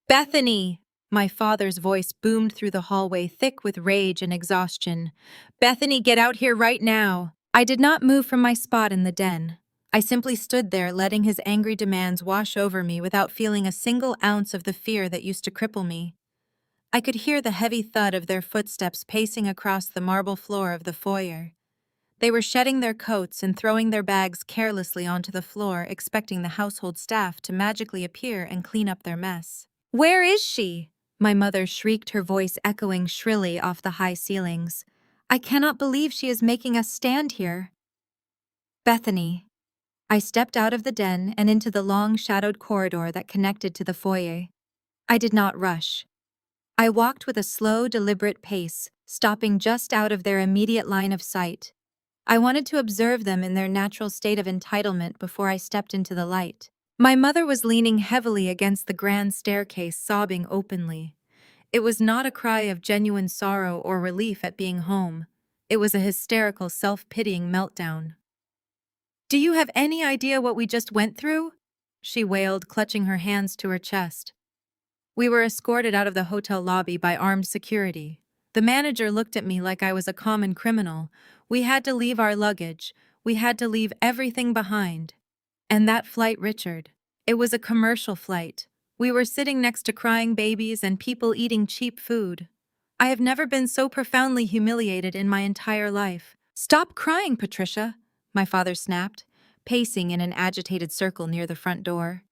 "Bethany!" My father's voice boomed through the hallway, thick with rage and exhaustion. "Bethany, get out here right now!" I did not move from my spot in the den. I simply stood there, letting his angry demands wash over me without feeling a single ounce of the fear that used to cripple me. I could hear the heavy thud of their footsteps pacing across the marble floor of the foyer. They were shedding their coats and throwing their bags carelessly onto the floor, expecting the household staff to magically appear and clean up their mess. "Where is she?" My mother shrieked, her voice echoing shrilly off the high ceilings. "I cannot believe she is making us stand here." Bethany. I stepped out of the den and into the long shadowed corridor that connected to the foyer. I did not rush. I walked with a slow, deliberate pace, stopping just out of their immediate line of sight. I wanted to observe them in their natural state of entitlement before I stepped into the light. My mother was leaning heavily against the grand staircase, sobbing openly. It was not a cry of genuine sorrow or relief at being home. It was a hysterical, self-pitying meltdown. "Do you have any idea what we just went through?" she wailed, clutching her hands to her chest. We were escorted out of the hotel lobby by armed security. The manager looked at me like I was a common criminal. We had to leave our luggage. We had to leave everything behind. And that flight, Richard. It was a commercial flight. We were sitting next to crying babies and people eating cheap food. I have never been so profoundly humiliated in my entire life. "Stop crying, Patricia," my father snapped, pacing in an agitated circle near the front door.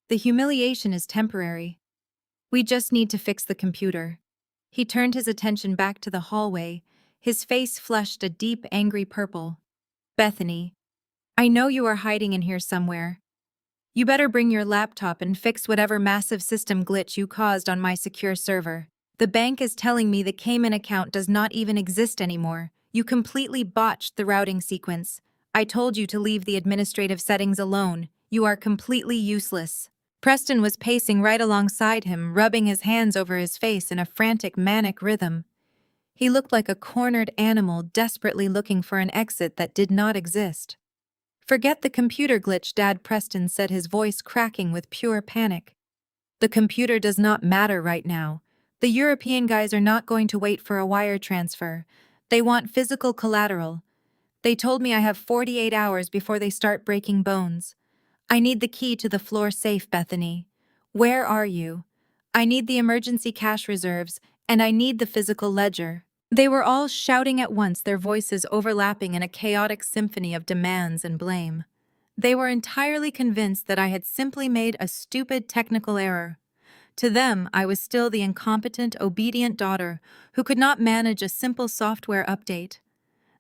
"The humiliation is temporary. We just need to fix the computer." He turned his attention back to the hallway, his face flushed a deep, angry purple. "Bethany, I know you are hiding in here somewhere. You better bring your laptop and fix whatever massive system glitch you caused on my secure server. The bank is telling me the Cayman account does not even exist anymore. You completely botched the routing sequence. I told you to leave the administrative settings alone. You are completely useless." Preston was pacing right alongside him, rubbing his hands over his face in a frantic, manic rhythm. He looked like a cornered animal desperately looking for an exit that did not exist. "Forget the computer glitch, Dad," Preston said, his voice cracking with pure panic. "The computer does not matter right now. The European guys are not going to wait for a wire transfer. They want physical collateral. They told me I have 48 hours before they start breaking bones. I need the key to the floor safe, Bethany. Where are you? I need the emergency cash reserves, and I need the physical ledger." They were all shouting at once, their voices overlapping in a chaotic symphony of demands and blame. They were entirely convinced that I had simply made a stupid technical error. To them, I was still the incompetent, obedient daughter who could not manage a simple software update.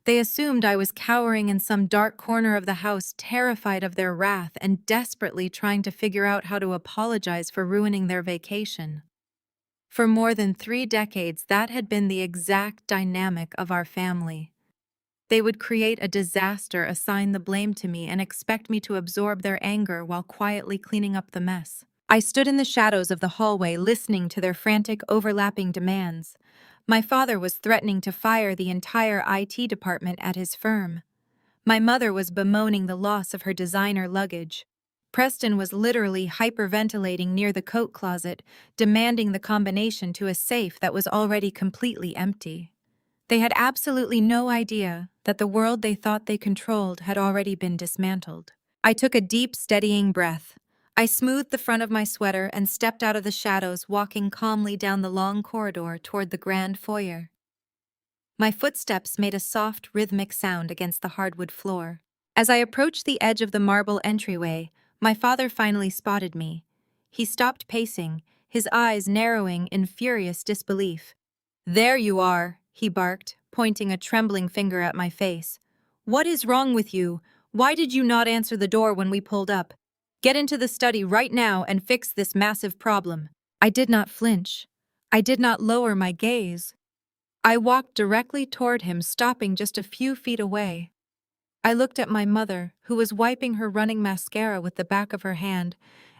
They assumed I was cowering in some dark corner of the house, terrified of their wrath and desperately trying to figure out how to apologize for ruining their vacation. For more than 3 decades, that had been the exact dynamic of our family. They would create a disaster, assign the blame to me, and expect me to absorb their anger while quietly cleaning up the mess. I stood in the shadows of the hallway, listening to their frantic, overlapping demands. My father was threatening to fire the entire IT department at his firm. My mother was bemoaning the loss of her designer luggage. Preston was literally hyperventilating near the coat closet, demanding the combination to a safe that was already completely empty. They had absolutely no idea that the world they thought they controlled had already been dismantled. I took a deep, steadying breath. I smoothed the front of my sweater and stepped out of the shadows, walking calmly down the long corridor toward the grand foyer. My footsteps made a soft, rhythmic sound against the hardwood floor. As I approached the edge of the marble entryway, my father finally spotted me. He stopped pacing, his eyes narrowing in furious disbelief. "There you are," he barked, pointing a trembling finger at my face. "What is wrong with you? Why did you not answer the door when we pulled up? Get into the study right now and fix this massive problem." I did not flinch. I did not lower my gaze. I walked directly toward him, stopping just a few feet away. I looked at my mother, who was wiping her running mascara with the back of her hand,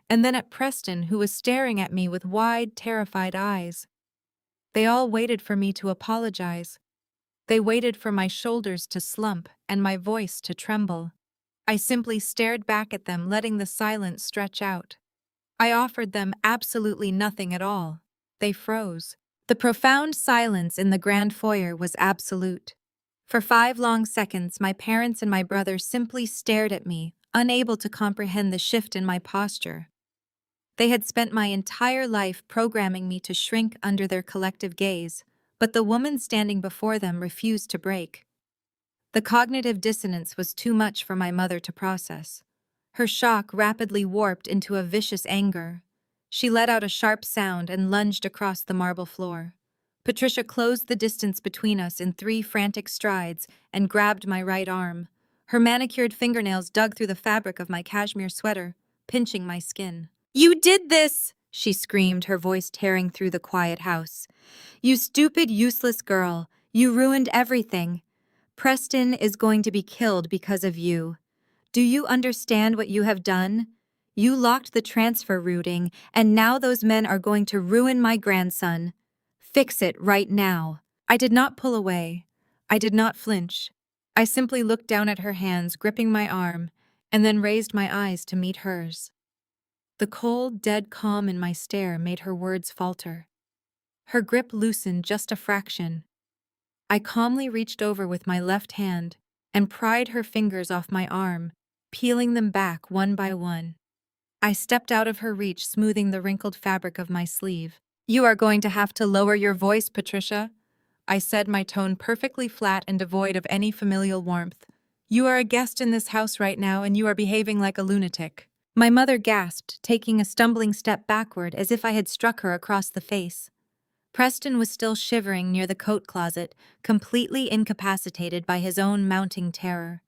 and then at Preston, who was staring at me with wide, terrified eyes. They all waited for me to apologize. They waited for my shoulders to slump and my voice to tremble. I simply stared back at them, letting the silence stretch out. I offered them absolutely nothing at all. They froze. The profound silence in the grand foyer was absolute. For 5 long seconds, my parents and my brother simply stared at me, unable to comprehend the shift in my posture. They had spent my entire life programming me to shrink under their collective gaze, but the woman standing before them refused to break. The cognitive dissonance was too much for my mother to process. Her shock rapidly warped into a vicious anger. She let out a sharp sound and lunged across the marble floor. Patricia closed the distance between us in 3 frantic strides and grabbed my right arm. Her manicured fingernails dug through the fabric of my cashmere sweater, pinching my skin. "You did this!" she screamed, her voice tearing through the quiet house. "You stupid, useless girl. You ruined everything. Preston is going to be killed because of you. Do you understand what you have done? You locked the transfer routing, and now those men are going to ruin my grandson. Fix it right now." I did not pull away. I did not flinch. I simply looked down at her hands, gripping my arm, and then raised my eyes to meet hers. The cold, dead calm in my stare made her words falter. Her grip loosened just a fraction. I calmly reached over with my left hand and pried her fingers off my arm, peeling them back one by one. I stepped out of her reach, smoothing the wrinkled fabric of my sleeve. "You are going to have to lower your voice, Patricia," I said, my tone perfectly flat and devoid of any familial warmth. "You are a guest in this house right now, and you are behaving like a lunatic." My mother gasped, taking a stumbling step backward as if I had struck her across the face. Preston was still shivering near the coat closet, completely incapacitated by his own mounting terror.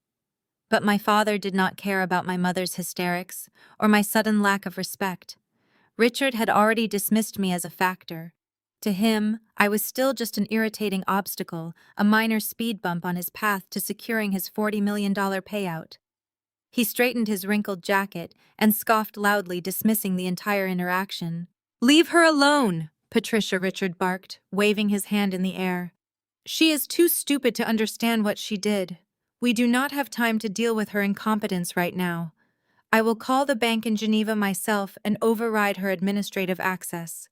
But my father did not care about my mother's hysterics or my sudden lack of respect. Richard had already dismissed me as a factor. To him, I was still just an irritating obstacle, a minor speed bump on his path to securing his $40 million payout. He straightened his wrinkled jacket and scoffed loudly, dismissing the entire interaction. "Leave her alone!" Patricia, Richard barked, waving his hand in the air. "She is too stupid to understand what she did. We do not have time to deal with her incompetence right now. I will call the bank in Geneva myself and override her administrative access.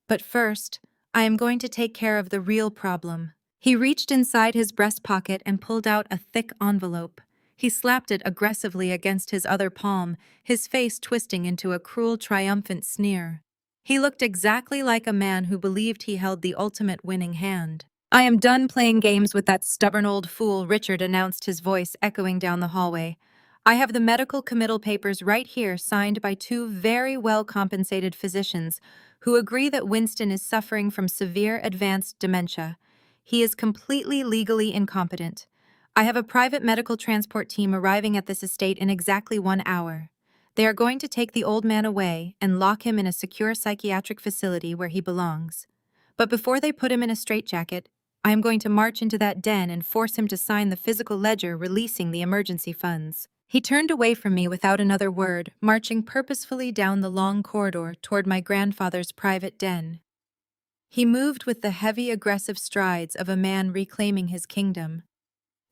But first, I am going to take care of the real problem." He reached inside his breast pocket and pulled out a thick envelope. He slapped it aggressively against his other palm, his face twisting into a cruel, triumphant sneer. He looked exactly like a man who believed he held the ultimate winning hand. "I am done playing games with that stubborn old fool," Richard announced, his voice echoing down the hallway. "I have the medical committal papers right here, signed by 2 very well-compensated physicians who agree that Winston is suffering from severe advanced dementia. He is completely legally incompetent. I have a private medical transport team arriving at this estate in exactly 1 hour. They are going to take the old man away and lock him in a secure psychiatric facility where he belongs. But before they put him in a straitjacket, I am going to march into that den and force him to sign the physical ledger releasing the emergency funds." He turned away from me without another word, marching purposefully down the long corridor toward my grandfather's private den. He moved with the heavy, aggressive strides of a man reclaiming his kingdom.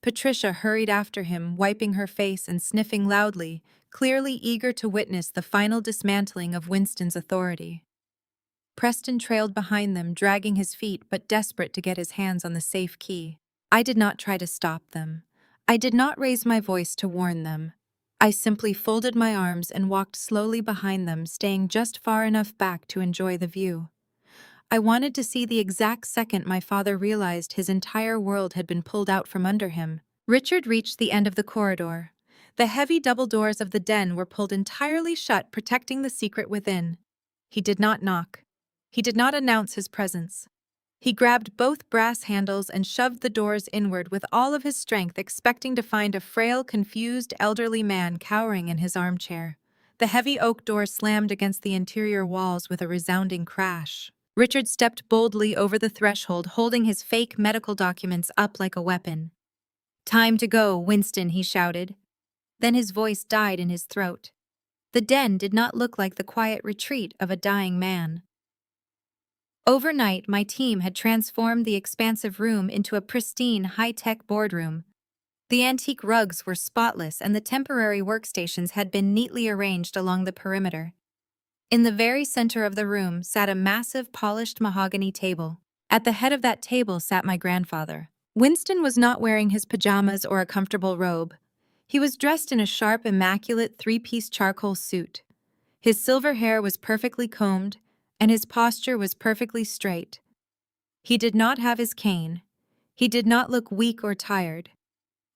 Patricia hurried after him, wiping her face and sniffing loudly, clearly eager to witness the final dismantling of Winston's authority. Preston trailed behind them, dragging his feet but desperate to get his hands on the safe key. I did not try to stop them. I did not raise my voice to warn them. I simply folded my arms and walked slowly behind them, staying just far enough back to enjoy the view. I wanted to see the exact second my father realized his entire world had been pulled out from under him. Richard reached the end of the corridor. The heavy double doors of the den were pulled entirely shut, protecting the secret within. He did not knock. He did not announce his presence. He grabbed both brass handles and shoved the doors inward with all of his strength, expecting to find a frail, confused, elderly man cowering in his armchair. The heavy oak door slammed against the interior walls with a resounding crash. Richard stepped boldly over the threshold, holding his fake medical documents up like a weapon. "Time to go, Winston," he shouted. Then his voice died in his throat. The den did not look like the quiet retreat of a dying man. Overnight, my team had transformed the expansive room into a pristine, high-tech boardroom. The antique rugs were spotless, and the temporary workstations had been neatly arranged along the perimeter. In the very center of the room sat a massive, polished mahogany table. At the head of that table sat my grandfather. Winston was not wearing his pajamas or a comfortable robe. He was dressed in a sharp, immaculate 3-piece charcoal suit. His silver hair was perfectly combed, and his posture was perfectly straight. He did not have his cane. He did not look weak or tired.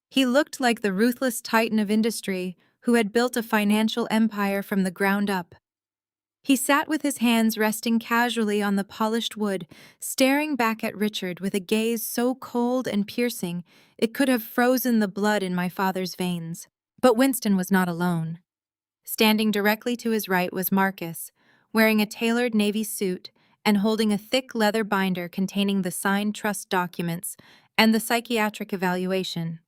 He looked like the ruthless titan of industry who had built a financial empire from the ground up. He sat with his hands resting casually on the polished wood, staring back at Richard with a gaze so cold and piercing it could have frozen the blood in my father's veins. But Winston was not alone. Standing directly to his right was Marcus, wearing a tailored navy suit and holding a thick leather binder containing the signed trust documents and the psychiatric evaluation.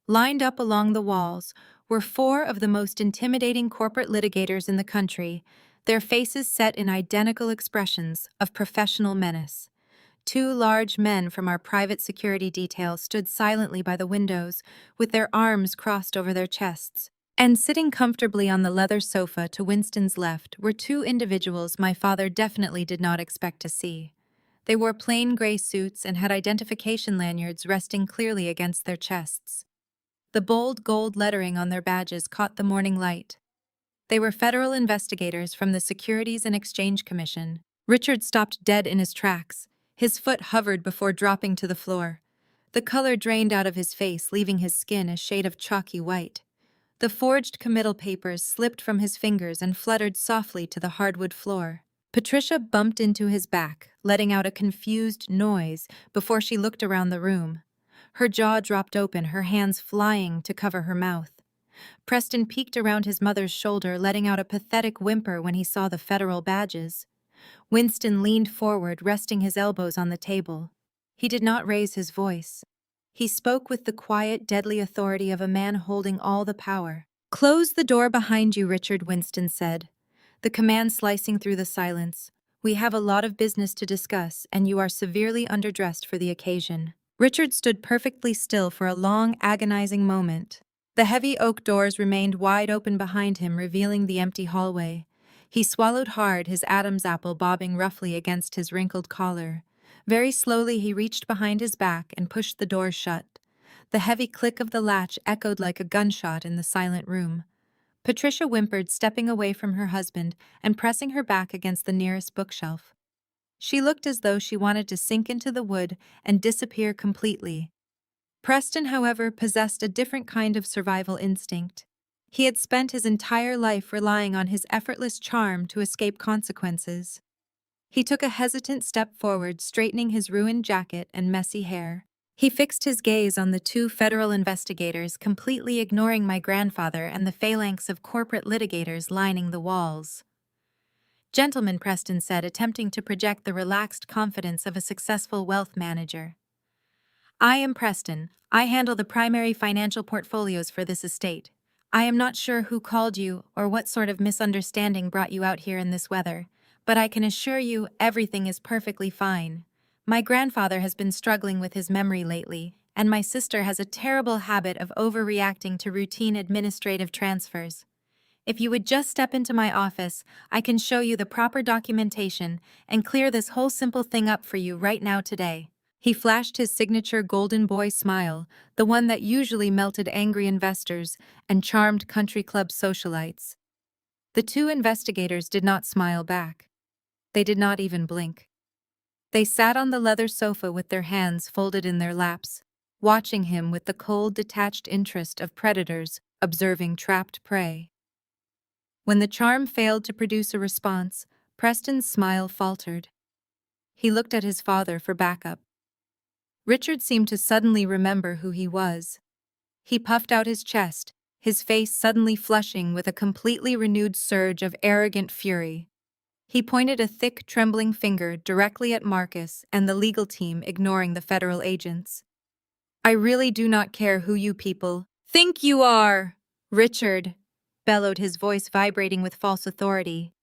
Lined up along the walls were four of the most intimidating corporate litigators in the country, their faces set in identical expressions of professional menace. Two large men from our private security detail stood silently by the windows, with their arms crossed over their chests. And sitting comfortably on the leather sofa to Winston's left were two individuals my father definitely did not expect to see. They wore plain gray suits and had identification lanyards resting clearly against their chests. The bold gold lettering on their badges caught the morning light. They were federal investigators from the Securities and Exchange Commission. Richard stopped dead in his tracks. His foot hovered before dropping to the floor. The color drained out of his face, leaving his skin a shade of chalky white. The forged committal papers slipped from his fingers and fluttered softly to the hardwood floor. Patricia bumped into his back, letting out a confused noise before she looked around the room. Her jaw dropped open, her hands flying to cover her mouth. Preston peeked around his mother's shoulder, letting out a pathetic whimper when he saw the federal badges. Winston leaned forward, resting his elbows on the table. He did not raise his voice. He spoke with the quiet, deadly authority of a man holding all the power. "Close the door behind you, Richard," Winston said, the command slicing through the silence. "We have a lot of business to discuss, and you are severely underdressed for the occasion." Richard stood perfectly still for a long, agonizing moment. The heavy oak doors remained wide open behind him, revealing the empty hallway. He swallowed hard, his Adam's apple bobbing roughly against his wrinkled collar. Very slowly he reached behind his back and pushed the door shut. The heavy click of the latch echoed like a gunshot in the silent room. Patricia whimpered, stepping away from her husband and pressing her back against the nearest bookshelf. She looked as though she wanted to sink into the wood and disappear completely. Preston, however, possessed a different kind of survival instinct. He had spent his entire life relying on his effortless charm to escape consequences. He took a hesitant step forward, straightening his ruined jacket and messy hair. He fixed his gaze on the two federal investigators, completely ignoring my grandfather and the phalanx of corporate litigators lining the walls. "Gentlemen," Preston said, attempting to project the relaxed confidence of a successful wealth manager. "I am Preston. I handle the primary financial portfolios for this estate. I am not sure who called you or what sort of misunderstanding brought you out here in this weather, but I can assure you everything is perfectly fine. My grandfather has been struggling with his memory lately, and my sister has a terrible habit of overreacting to routine administrative transfers. If you would just step into my office, I can show you the proper documentation and clear this whole simple thing up for you right now today." He flashed his signature golden boy smile, the one that usually melted angry investors and charmed country club socialites. The two investigators did not smile back. They did not even blink. They sat on the leather sofa with their hands folded in their laps, watching him with the cold, detached interest of predators observing trapped prey. When the charm failed to produce a response, Preston's smile faltered. He looked at his father for backup. Richard seemed to suddenly remember who he was. He puffed out his chest, his face suddenly flushing with a completely renewed surge of arrogant fury. He pointed a thick, trembling finger directly at Marcus and the legal team, ignoring the federal agents. "I really do not care who you people think you are!" Richard bellowed, his voice vibrating with false authority.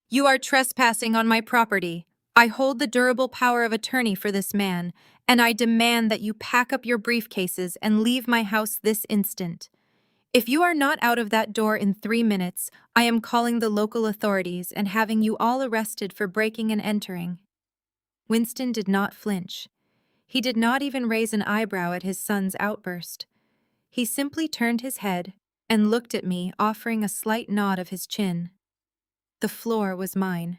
"You are trespassing on my property. I hold the durable power of attorney for this man, and I demand that you pack up your briefcases and leave my house this instant. If you are not out of that door in 3 minutes, I am calling the local authorities and having you all arrested for breaking and entering." Winston did not flinch. He did not even raise an eyebrow at his son's outburst. He simply turned his head and looked at me, offering a slight nod of his chin. The floor was mine.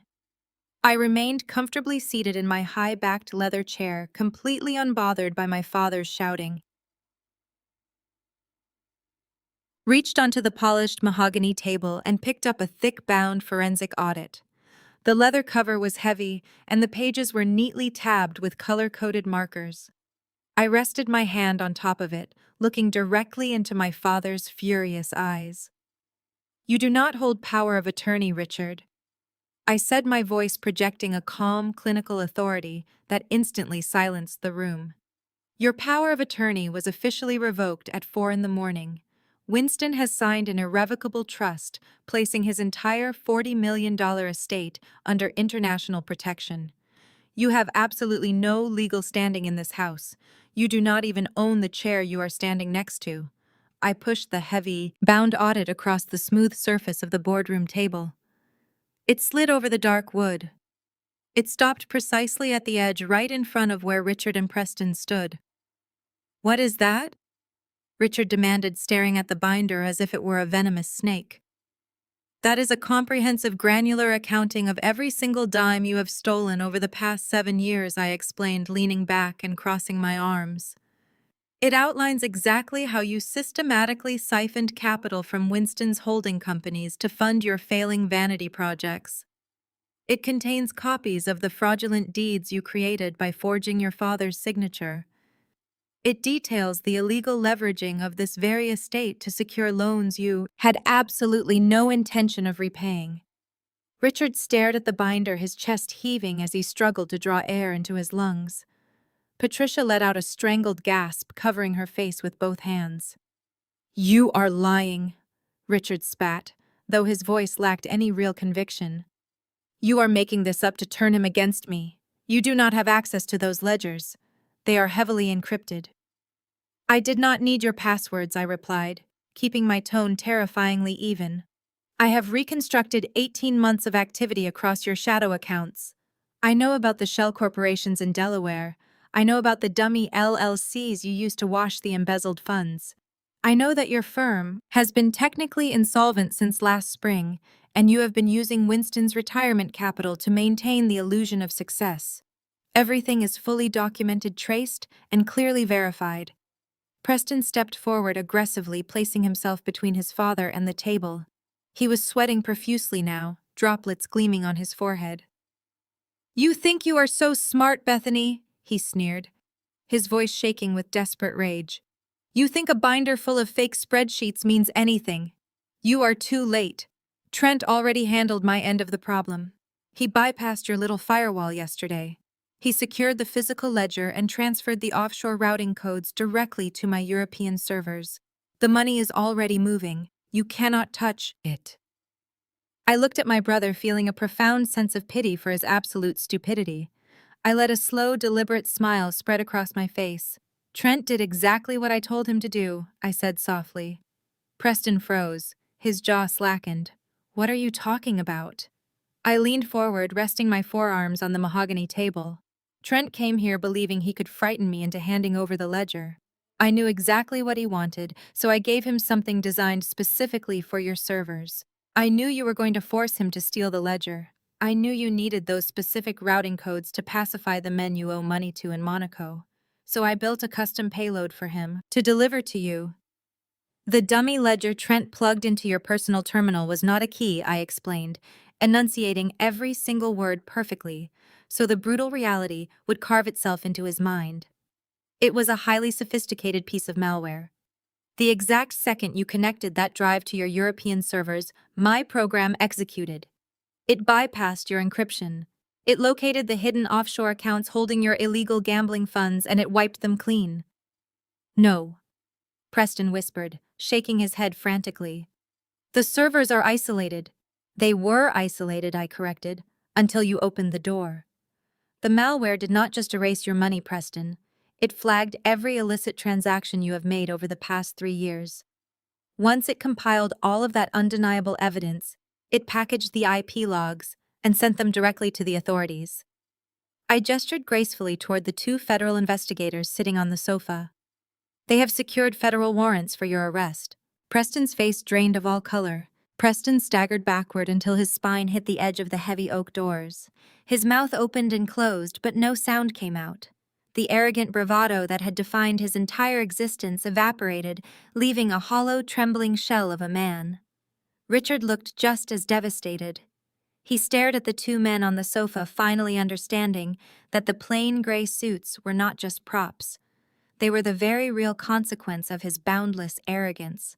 I remained comfortably seated in my high-backed leather chair, completely unbothered by my father's shouting. Reached onto the polished mahogany table and picked up a thick-bound forensic audit. The leather cover was heavy, and the pages were neatly tabbed with color-coded markers. I rested my hand on top of it, looking directly into my father's furious eyes. "You do not hold power of attorney, Richard," I said, my voice projecting a calm, clinical authority that instantly silenced the room. "Your power of attorney was officially revoked at 4 in the morning. Winston has signed an irrevocable trust, placing his entire $40 million estate under international protection. You have absolutely no legal standing in this house. You do not even own the chair you are standing next to." I pushed the heavy, bound audit across the smooth surface of the boardroom table. It slid over the dark wood. It stopped precisely at the edge right in front of where Richard and Preston stood. "What is that?" Richard demanded, staring at the binder as if it were a venomous snake. "That is a comprehensive granular accounting of every single dime you have stolen over the past 7 years," I explained, leaning back and crossing my arms. "It outlines exactly how you systematically siphoned capital from Winston's holding companies to fund your failing vanity projects. It contains copies of the fraudulent deeds you created by forging your father's signature. It details the illegal leveraging of this very estate to secure loans you had absolutely no intention of repaying." Richard stared at the binder, his chest heaving as he struggled to draw air into his lungs. Patricia let out a strangled gasp, covering her face with both hands. "You are lying," Richard spat, though his voice lacked any real conviction. "You are making this up to turn him against me. You do not have access to those ledgers. They are heavily encrypted." "I did not need your passwords," I replied, keeping my tone terrifyingly even. "I have reconstructed 18 months of activity across your shadow accounts. I know about the shell corporations in Delaware. I know about the dummy LLCs you used to wash the embezzled funds. I know that your firm has been technically insolvent since last spring, and you have been using Winston's retirement capital to maintain the illusion of success. Everything is fully documented, traced, and clearly verified." Preston stepped forward aggressively, placing himself between his father and the table. He was sweating profusely now, droplets gleaming on his forehead. "You think you are so smart, Bethany," he sneered, his voice shaking with desperate rage. "You think a binder full of fake spreadsheets means anything. You are too late. Trent already handled my end of the problem. He bypassed your little firewall yesterday. He secured the physical ledger and transferred the offshore routing codes directly to my European servers. The money is already moving. You cannot touch it." I looked at my brother, feeling a profound sense of pity for his absolute stupidity. I let a slow, deliberate smile spread across my face. "Trent did exactly what I told him to do," I said softly. Preston froze. His jaw slackened. "What are you talking about?" I leaned forward, resting my forearms on the mahogany table. "Trent came here believing he could frighten me into handing over the ledger. I knew exactly what he wanted, so I gave him something designed specifically for your servers. I knew you were going to force him to steal the ledger. I knew you needed those specific routing codes to pacify the men you owe money to in Monaco. So I built a custom payload for him to deliver to you." "The dummy ledger Trent plugged into your personal terminal was not a key," I explained, enunciating every single word perfectly, so the brutal reality would carve itself into his mind. "It was a highly sophisticated piece of malware. The exact second you connected that drive to your European servers, my program executed. It bypassed your encryption. It located the hidden offshore accounts holding your illegal gambling funds, and it wiped them clean." "No," Preston whispered, shaking his head frantically. "The servers are isolated." "They were isolated," I corrected, "until you opened the door. The malware did not just erase your money, Preston. It flagged every illicit transaction you have made over the past 3 years. Once it compiled all of that undeniable evidence, it packaged the IP logs and sent them directly to the authorities." I gestured gracefully toward the 2 federal investigators sitting on the sofa. "They have secured federal warrants for your arrest." Preston's face drained of all color. Preston staggered backward until his spine hit the edge of the heavy oak doors. His mouth opened and closed, but no sound came out. The arrogant bravado that had defined his entire existence evaporated, leaving a hollow, trembling shell of a man. Richard looked just as devastated. He stared at the two men on the sofa, finally understanding that the plain gray suits were not just props. They were the very real consequence of his boundless arrogance.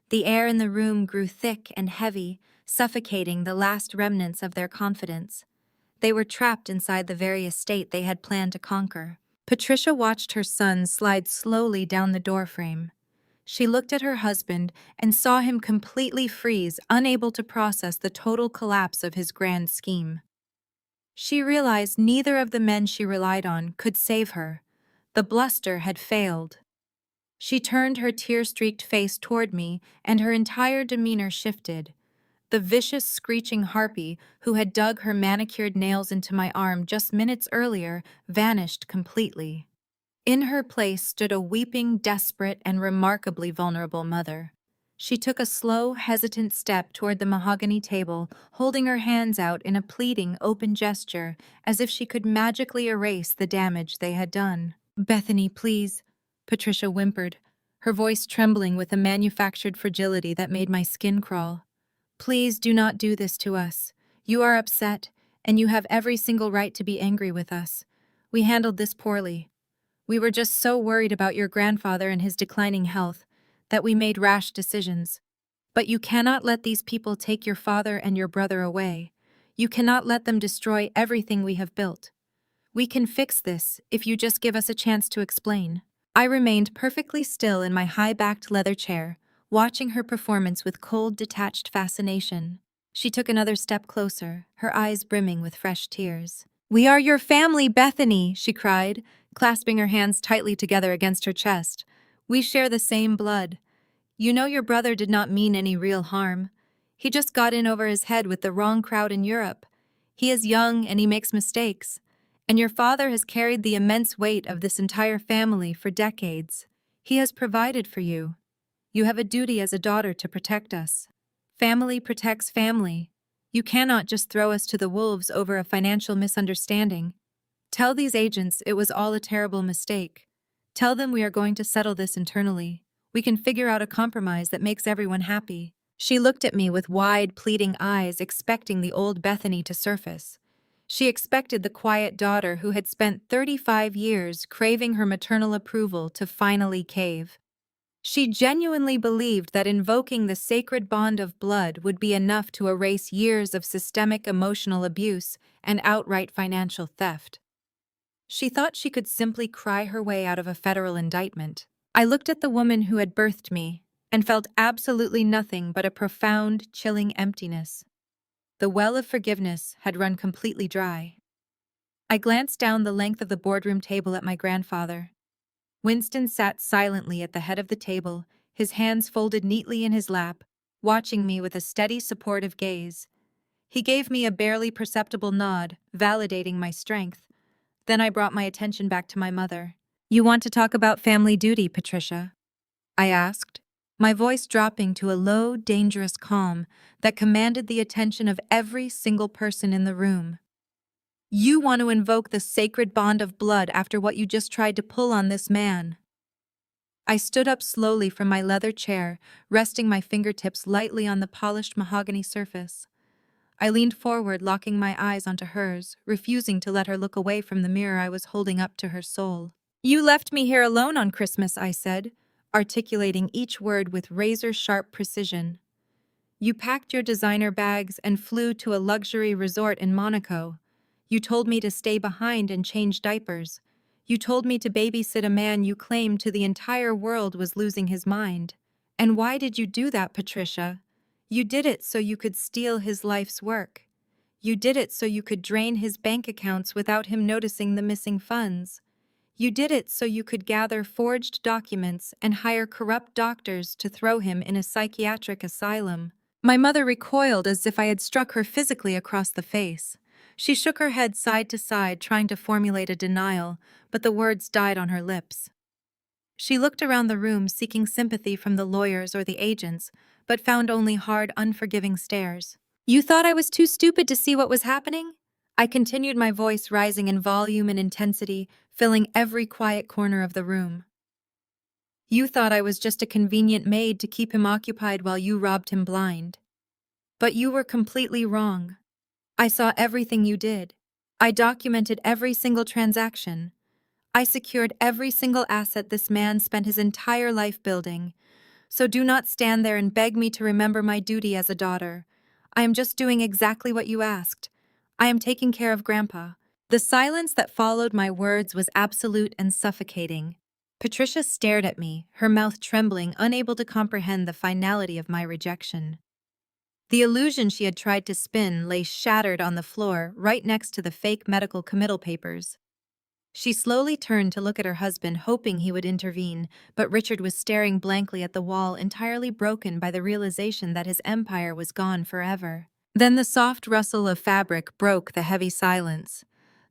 The air in the room grew thick and heavy, suffocating the last remnants of their confidence. They were trapped inside the very estate they had planned to conquer. Patricia watched her son slide slowly down the doorframe. She looked at her husband and saw him completely freeze, unable to process the total collapse of his grand scheme. She realized neither of the men she relied on could save her. The bluster had failed. She turned her tear-streaked face toward me, and her entire demeanor shifted. The vicious, screeching harpy who had dug her manicured nails into my arm just minutes earlier vanished completely. In her place stood a weeping, desperate, and remarkably vulnerable mother. She took a slow, hesitant step toward the mahogany table, holding her hands out in a pleading, open gesture, as if she could magically erase the damage they had done. "Bethany, please," Patricia whimpered, her voice trembling with a manufactured fragility that made my skin crawl. "Please do not do this to us. You are upset, and you have every single right to be angry with us. We handled this poorly. We were just so worried about your grandfather and his declining health that we made rash decisions. But you cannot let these people take your father and your brother away. You cannot let them destroy everything we have built. We can fix this if you just give us a chance to explain." I remained perfectly still in my high-backed leather chair, watching her performance with cold, detached fascination. She took another step closer, her eyes brimming with fresh tears. "We are your family, Bethany," she cried, clasping her hands tightly together against her chest. "We share the same blood. You know your brother did not mean any real harm. He just got in over his head with the wrong crowd in Europe. He is young and he makes mistakes. And your father has carried the immense weight of this entire family for decades. He has provided for you. You have a duty as a daughter to protect us. Family protects family. You cannot just throw us to the wolves over a financial misunderstanding. Tell these agents it was all a terrible mistake. Tell them we are going to settle this internally. We can figure out a compromise that makes everyone happy." She looked at me with wide, pleading eyes, expecting the old Bethany to surface. She expected the quiet daughter who had spent 35 years craving her maternal approval to finally cave. She genuinely believed that invoking the sacred bond of blood would be enough to erase years of systemic emotional abuse and outright financial theft. She thought she could simply cry her way out of a federal indictment. I looked at the woman who had birthed me and felt absolutely nothing but a profound, chilling emptiness. The well of forgiveness had run completely dry. I glanced down the length of the boardroom table at my grandfather. Winston sat silently at the head of the table, his hands folded neatly in his lap, watching me with a steady, supportive gaze. He gave me a barely perceptible nod, validating my strength. Then I brought my attention back to my mother. "You want to talk about family duty, Patricia?" I asked, my voice dropping to a low, dangerous calm that commanded the attention of every single person in the room. "You want to invoke the sacred bond of blood after what you just tried to pull on this man." I stood up slowly from my leather chair, resting my fingertips lightly on the polished mahogany surface. I leaned forward, locking my eyes onto hers, refusing to let her look away from the mirror I was holding up to her soul. "You left me here alone on Christmas," I said, articulating each word with razor-sharp precision. "You packed your designer bags and flew to a luxury resort in Monaco. You told me to stay behind and change diapers. You told me to babysit a man you claimed to the entire world was losing his mind. And why did you do that, Patricia? You did it so you could steal his life's work. You did it so you could drain his bank accounts without him noticing the missing funds. You did it so you could gather forged documents and hire corrupt doctors to throw him in a psychiatric asylum." My mother recoiled as if I had struck her physically across the face. She shook her head side to side, trying to formulate a denial, but the words died on her lips. She looked around the room, seeking sympathy from the lawyers or the agents, but found only hard, unforgiving stares. "You thought I was too stupid to see what was happening?" I continued, my voice rising in volume and intensity, filling every quiet corner of the room. "You thought I was just a convenient maid to keep him occupied while you robbed him blind. But you were completely wrong. I saw everything you did. I documented every single transaction. I secured every single asset this man spent his entire life building. So do not stand there and beg me to remember my duty as a daughter. I am just doing exactly what you asked. I am taking care of Grandpa. The silence that followed my words was absolute and suffocating. Patricia stared at me, her mouth trembling, unable to comprehend the finality of my rejection. The illusion she had tried to spin lay shattered on the floor right next to the fake medical committal papers. She slowly turned to look at her husband, hoping he would intervene, but Richard was staring blankly at the wall, entirely broken by the realization that his empire was gone forever. Then the soft rustle of fabric broke the heavy silence.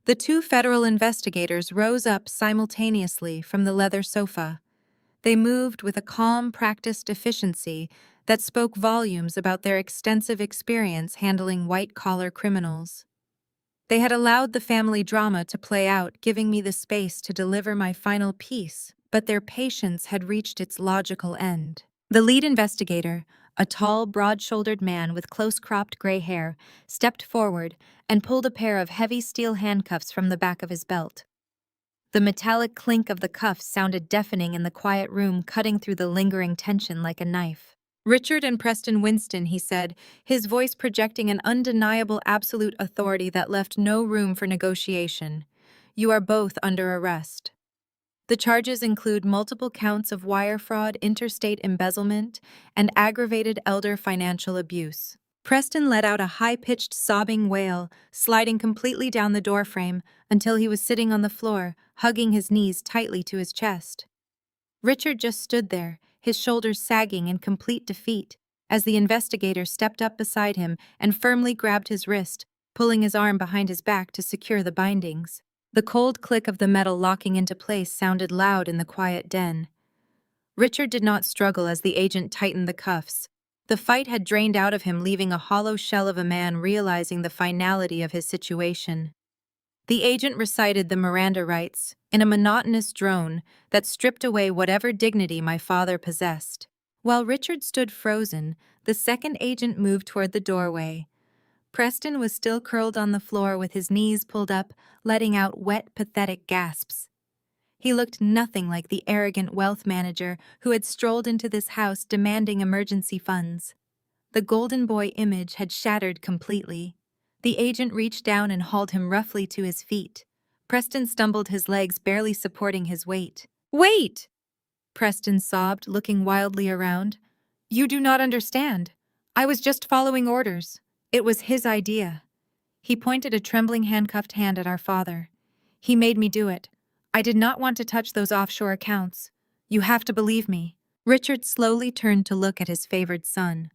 The two federal investigators rose up simultaneously from the leather sofa. They moved with a calm, practiced efficiency that spoke volumes about their extensive experience handling white-collar criminals. They had allowed the family drama to play out, giving me the space to deliver my final piece, but their patience had reached its logical end. The lead investigator, a tall, broad-shouldered man with close-cropped gray hair, stepped forward and pulled a pair of heavy steel handcuffs from the back of his belt. The metallic clink of the cuffs sounded deafening in the quiet room, cutting through the lingering tension like a knife. Richard and Preston Winston, he said, his voice projecting an undeniable absolute authority that left no room for negotiation. You are both under arrest. The charges include multiple counts of wire fraud, interstate embezzlement, and aggravated elder financial abuse. Preston let out a high-pitched sobbing wail, sliding completely down the doorframe until he was sitting on the floor, hugging his knees tightly to his chest. Richard just stood there, his shoulders sagging in complete defeat, as the investigator stepped up beside him and firmly grabbed his wrist, pulling his arm behind his back to secure the bindings. The cold click of the metal locking into place sounded loud in the quiet den. Richard did not struggle as the agent tightened the cuffs. The fight had drained out of him, leaving a hollow shell of a man realizing the finality of his situation. The agent recited the Miranda rights in a monotonous drone that stripped away whatever dignity my father possessed. While Richard stood frozen, the second agent moved toward the doorway. Preston was still curled on the floor with his knees pulled up, letting out wet, pathetic gasps. He looked nothing like the arrogant wealth manager who had strolled into this house demanding emergency funds. The golden boy image had shattered completely. The agent reached down and hauled him roughly to his feet. Preston stumbled, his legs barely supporting his weight. "Wait!" Preston sobbed, looking wildly around. "You do not understand. I was just following orders. It was his idea." He pointed a trembling handcuffed hand at our father. "He made me do it. I did not want to touch those offshore accounts. You have to believe me." Richard slowly turned to look at his favored son.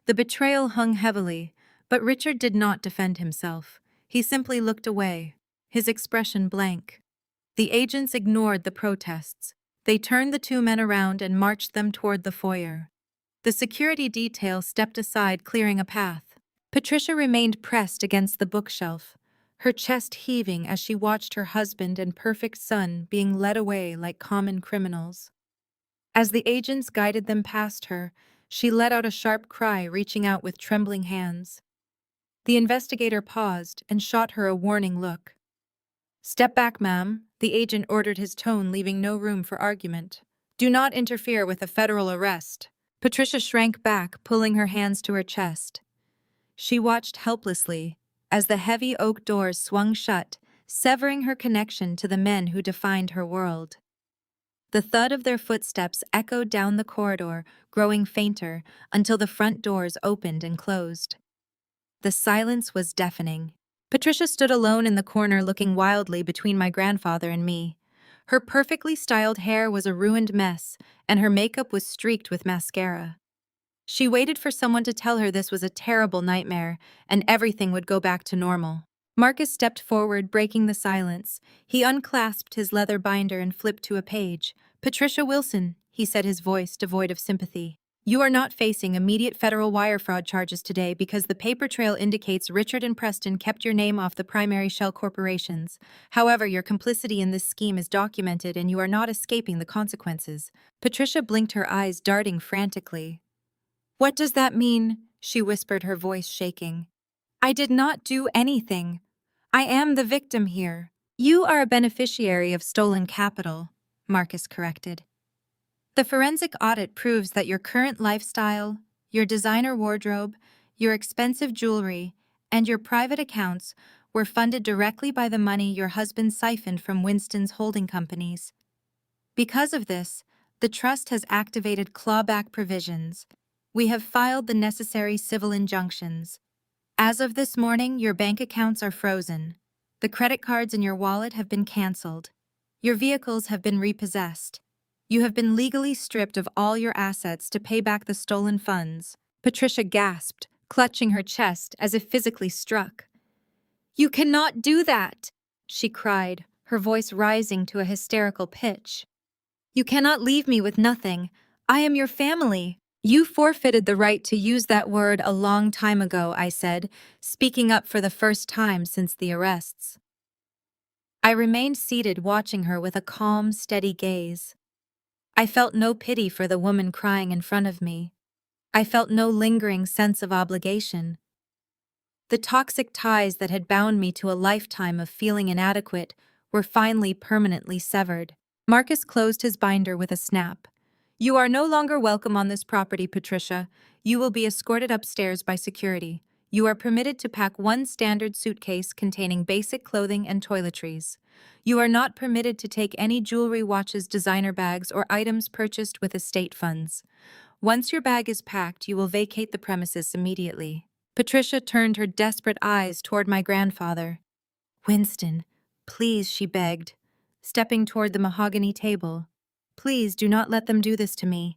The betrayal hung heavily, but Richard did not defend himself. He simply looked away, his expression blank. The agents ignored the protests. They turned the two men around and marched them toward the foyer. The security detail stepped aside, clearing a path. Patricia remained pressed against the bookshelf, her chest heaving as she watched her husband and perfect son being led away like common criminals. As the agents guided them past her, she let out a sharp cry, reaching out with trembling hands. The investigator paused and shot her a warning look. "Step back, ma'am," the agent ordered, his tone leaving no room for argument. "Do not interfere with a federal arrest." Patricia shrank back, pulling her hands to her chest. She watched helplessly as the heavy oak doors swung shut, severing her connection to the men who defined her world. The thud of their footsteps echoed down the corridor, growing fainter until the front doors opened and closed. The silence was deafening. Patricia stood alone in the corner, looking wildly between my grandfather and me. Her perfectly styled hair was a ruined mess, and her makeup was streaked with mascara. She waited for someone to tell her this was a terrible nightmare, and everything would go back to normal. Marcus stepped forward, breaking the silence. He unclasped his leather binder and flipped to a page. "Patricia Wilson," he said, his voice devoid of sympathy. "You are not facing immediate federal wire fraud charges today because the paper trail indicates Richard and Preston kept your name off the primary shell corporations. However, your complicity in this scheme is documented and you are not escaping the consequences." Patricia blinked, her eyes darting frantically. "What does that mean?" she whispered, her voice shaking. I did not do anything. I am the victim here. You are a beneficiary of stolen capital, Marcus corrected. The forensic audit proves that your current lifestyle, your designer wardrobe, your expensive jewelry, and your private accounts were funded directly by the money your husband siphoned from Winston's holding companies. Because of this, the trust has activated clawback provisions. We have filed the necessary civil injunctions. As of this morning, your bank accounts are frozen. The credit cards in your wallet have been canceled. Your vehicles have been repossessed. You have been legally stripped of all your assets to pay back the stolen funds. Patricia gasped, clutching her chest as if physically struck. You cannot do that, she cried, her voice rising to a hysterical pitch. You cannot leave me with nothing. I am your family. You forfeited the right to use that word a long time ago, I said, speaking up for the first time since the arrests. I remained seated watching her with a calm, steady gaze. I felt no pity for the woman crying in front of me. I felt no lingering sense of obligation. The toxic ties that had bound me to a lifetime of feeling inadequate were finally permanently severed. Marcus closed his binder with a snap. You are no longer welcome on this property, Patricia. You will be escorted upstairs by security. You are permitted to pack one standard suitcase containing basic clothing and toiletries. You are not permitted to take any jewelry, watches, designer bags, or items purchased with estate funds. Once your bag is packed, you will vacate the premises immediately. Patricia turned her desperate eyes toward my grandfather. Winston, please, she begged, stepping toward the mahogany table. Please do not let them do this to me.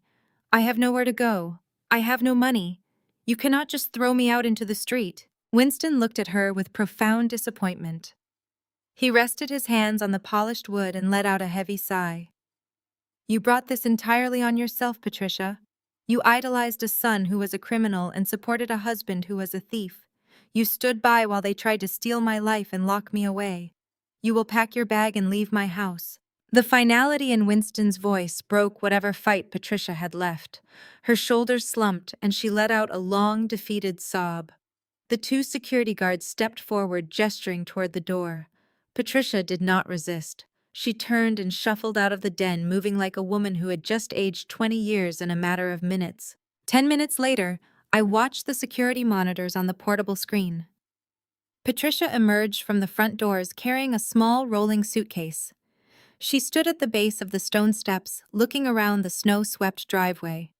I have nowhere to go. I have no money. You cannot just throw me out into the street. Winston looked at her with profound disappointment. He rested his hands on the polished wood and let out a heavy sigh. You brought this entirely on yourself, Patricia. You idolized a son who was a criminal and supported a husband who was a thief. You stood by while they tried to steal my life and lock me away. You will pack your bag and leave my house. The finality in Winston's voice broke whatever fight Patricia had left. Her shoulders slumped and she let out a long, defeated sob. The two security guards stepped forward, gesturing toward the door. Patricia did not resist. She turned and shuffled out of the den, moving like a woman who had just aged 20 years in a matter of minutes. 10 minutes later, I watched the security monitors on the portable screen. Patricia emerged from the front doors carrying a small rolling suitcase. She stood at the base of the stone steps, looking around the snow-swept driveway.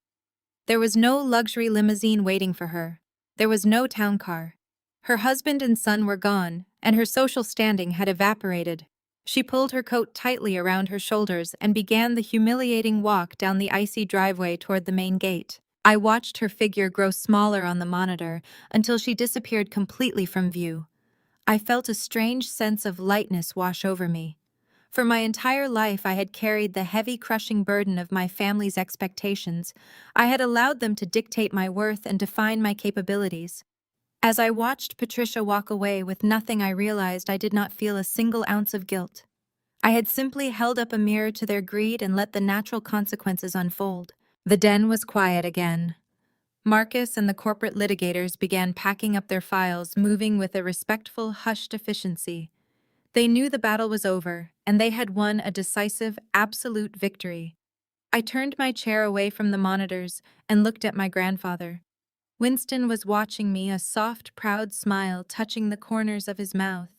There was no luxury limousine waiting for her. There was no town car. Her husband and son were gone, and her social standing had evaporated. She pulled her coat tightly around her shoulders and began the humiliating walk down the icy driveway toward the main gate. I watched her figure grow smaller on the monitor until she disappeared completely from view. I felt a strange sense of lightness wash over me. For my entire life, I had carried the heavy, crushing burden of my family's expectations. I had allowed them to dictate my worth and define my capabilities. As I watched Patricia walk away with nothing, I realized I did not feel a single ounce of guilt. I had simply held up a mirror to their greed and let the natural consequences unfold. The den was quiet again. Marcus and the corporate litigators began packing up their files, moving with a respectful, hushed efficiency. They knew the battle was over, and they had won a decisive, absolute victory. I turned my chair away from the monitors and looked at my grandfather. Winston was watching me, a soft, proud smile touching the corners of his mouth.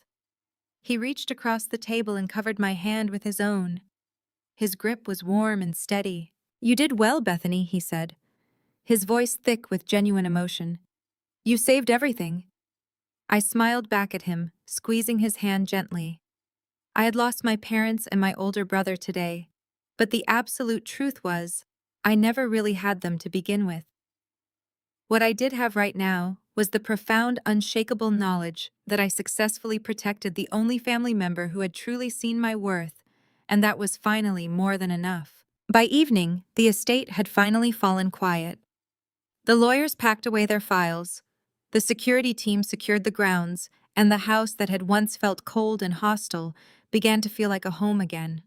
He reached across the table and covered my hand with his own. His grip was warm and steady. You did well, Bethany, he said, his voice thick with genuine emotion. You saved everything. I smiled back at him, squeezing his hand gently. I had lost my parents and my older brother today, but the absolute truth was, I never really had them to begin with. What I did have right now was the profound, unshakable knowledge that I successfully protected the only family member who had truly seen my worth, and that was finally more than enough. By evening, the estate had finally fallen quiet. The lawyers packed away their files, the security team secured the grounds, and the house that had once felt cold and hostile began to feel like a home again.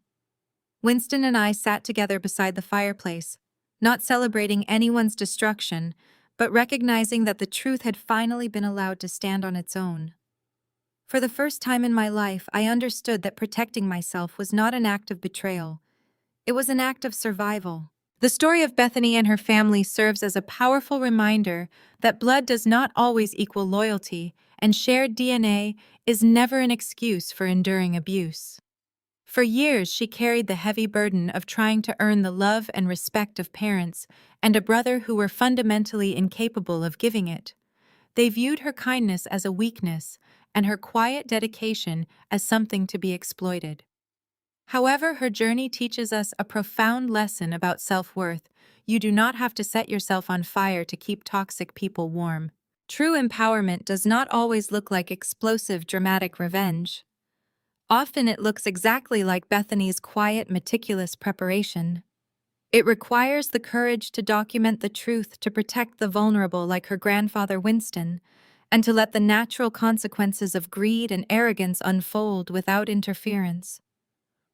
Winston and I sat together beside the fireplace, not celebrating anyone's destruction, but recognizing that the truth had finally been allowed to stand on its own. For the first time in my life, I understood that protecting myself was not an act of betrayal. It was an act of survival. The story of Bethany and her family serves as a powerful reminder that blood does not always equal loyalty, and shared DNA is never an excuse for enduring abuse. For years, she carried the heavy burden of trying to earn the love and respect of parents and a brother who were fundamentally incapable of giving it. They viewed her kindness as a weakness and her quiet dedication as something to be exploited. However, her journey teaches us a profound lesson about self-worth. You do not have to set yourself on fire to keep toxic people warm. True empowerment does not always look like explosive, dramatic revenge. Often it looks exactly like Bethany's quiet, meticulous preparation. It requires the courage to document the truth, to protect the vulnerable like her grandfather Winston, and to let the natural consequences of greed and arrogance unfold without interference.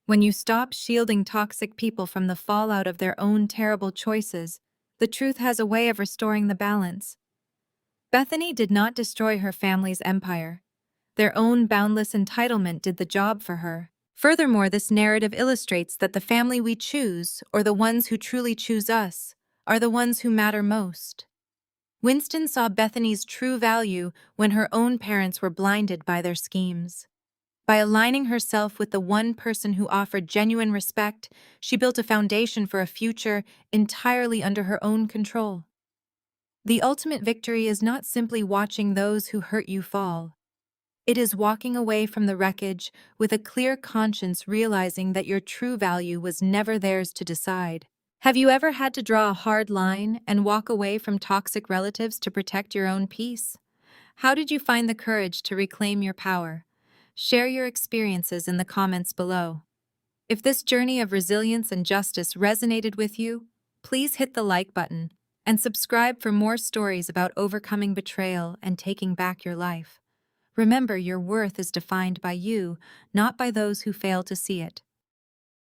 When you stop shielding toxic people from the fallout of their own terrible choices, the truth has a way of restoring the balance. Bethany did not destroy her family's empire. Their own boundless entitlement did the job for her. Furthermore, this narrative illustrates that the family we choose, or the ones who truly choose us, are the ones who matter most. Winston saw Bethany's true value when her own parents were blinded by their schemes. By aligning herself with the one person who offered genuine respect, she built a foundation for a future entirely under her own control. The ultimate victory is not simply watching those who hurt you fall. It is walking away from the wreckage with a clear conscience, realizing that your true value was never theirs to decide. Have you ever had to draw a hard line and walk away from toxic relatives to protect your own peace? How did you find the courage to reclaim your power? Share your experiences in the comments below. If this journey of resilience and justice resonated with you, please hit the like button and subscribe for more stories about overcoming betrayal and taking back your life. Remember, your worth is defined by you, not by those who fail to see it.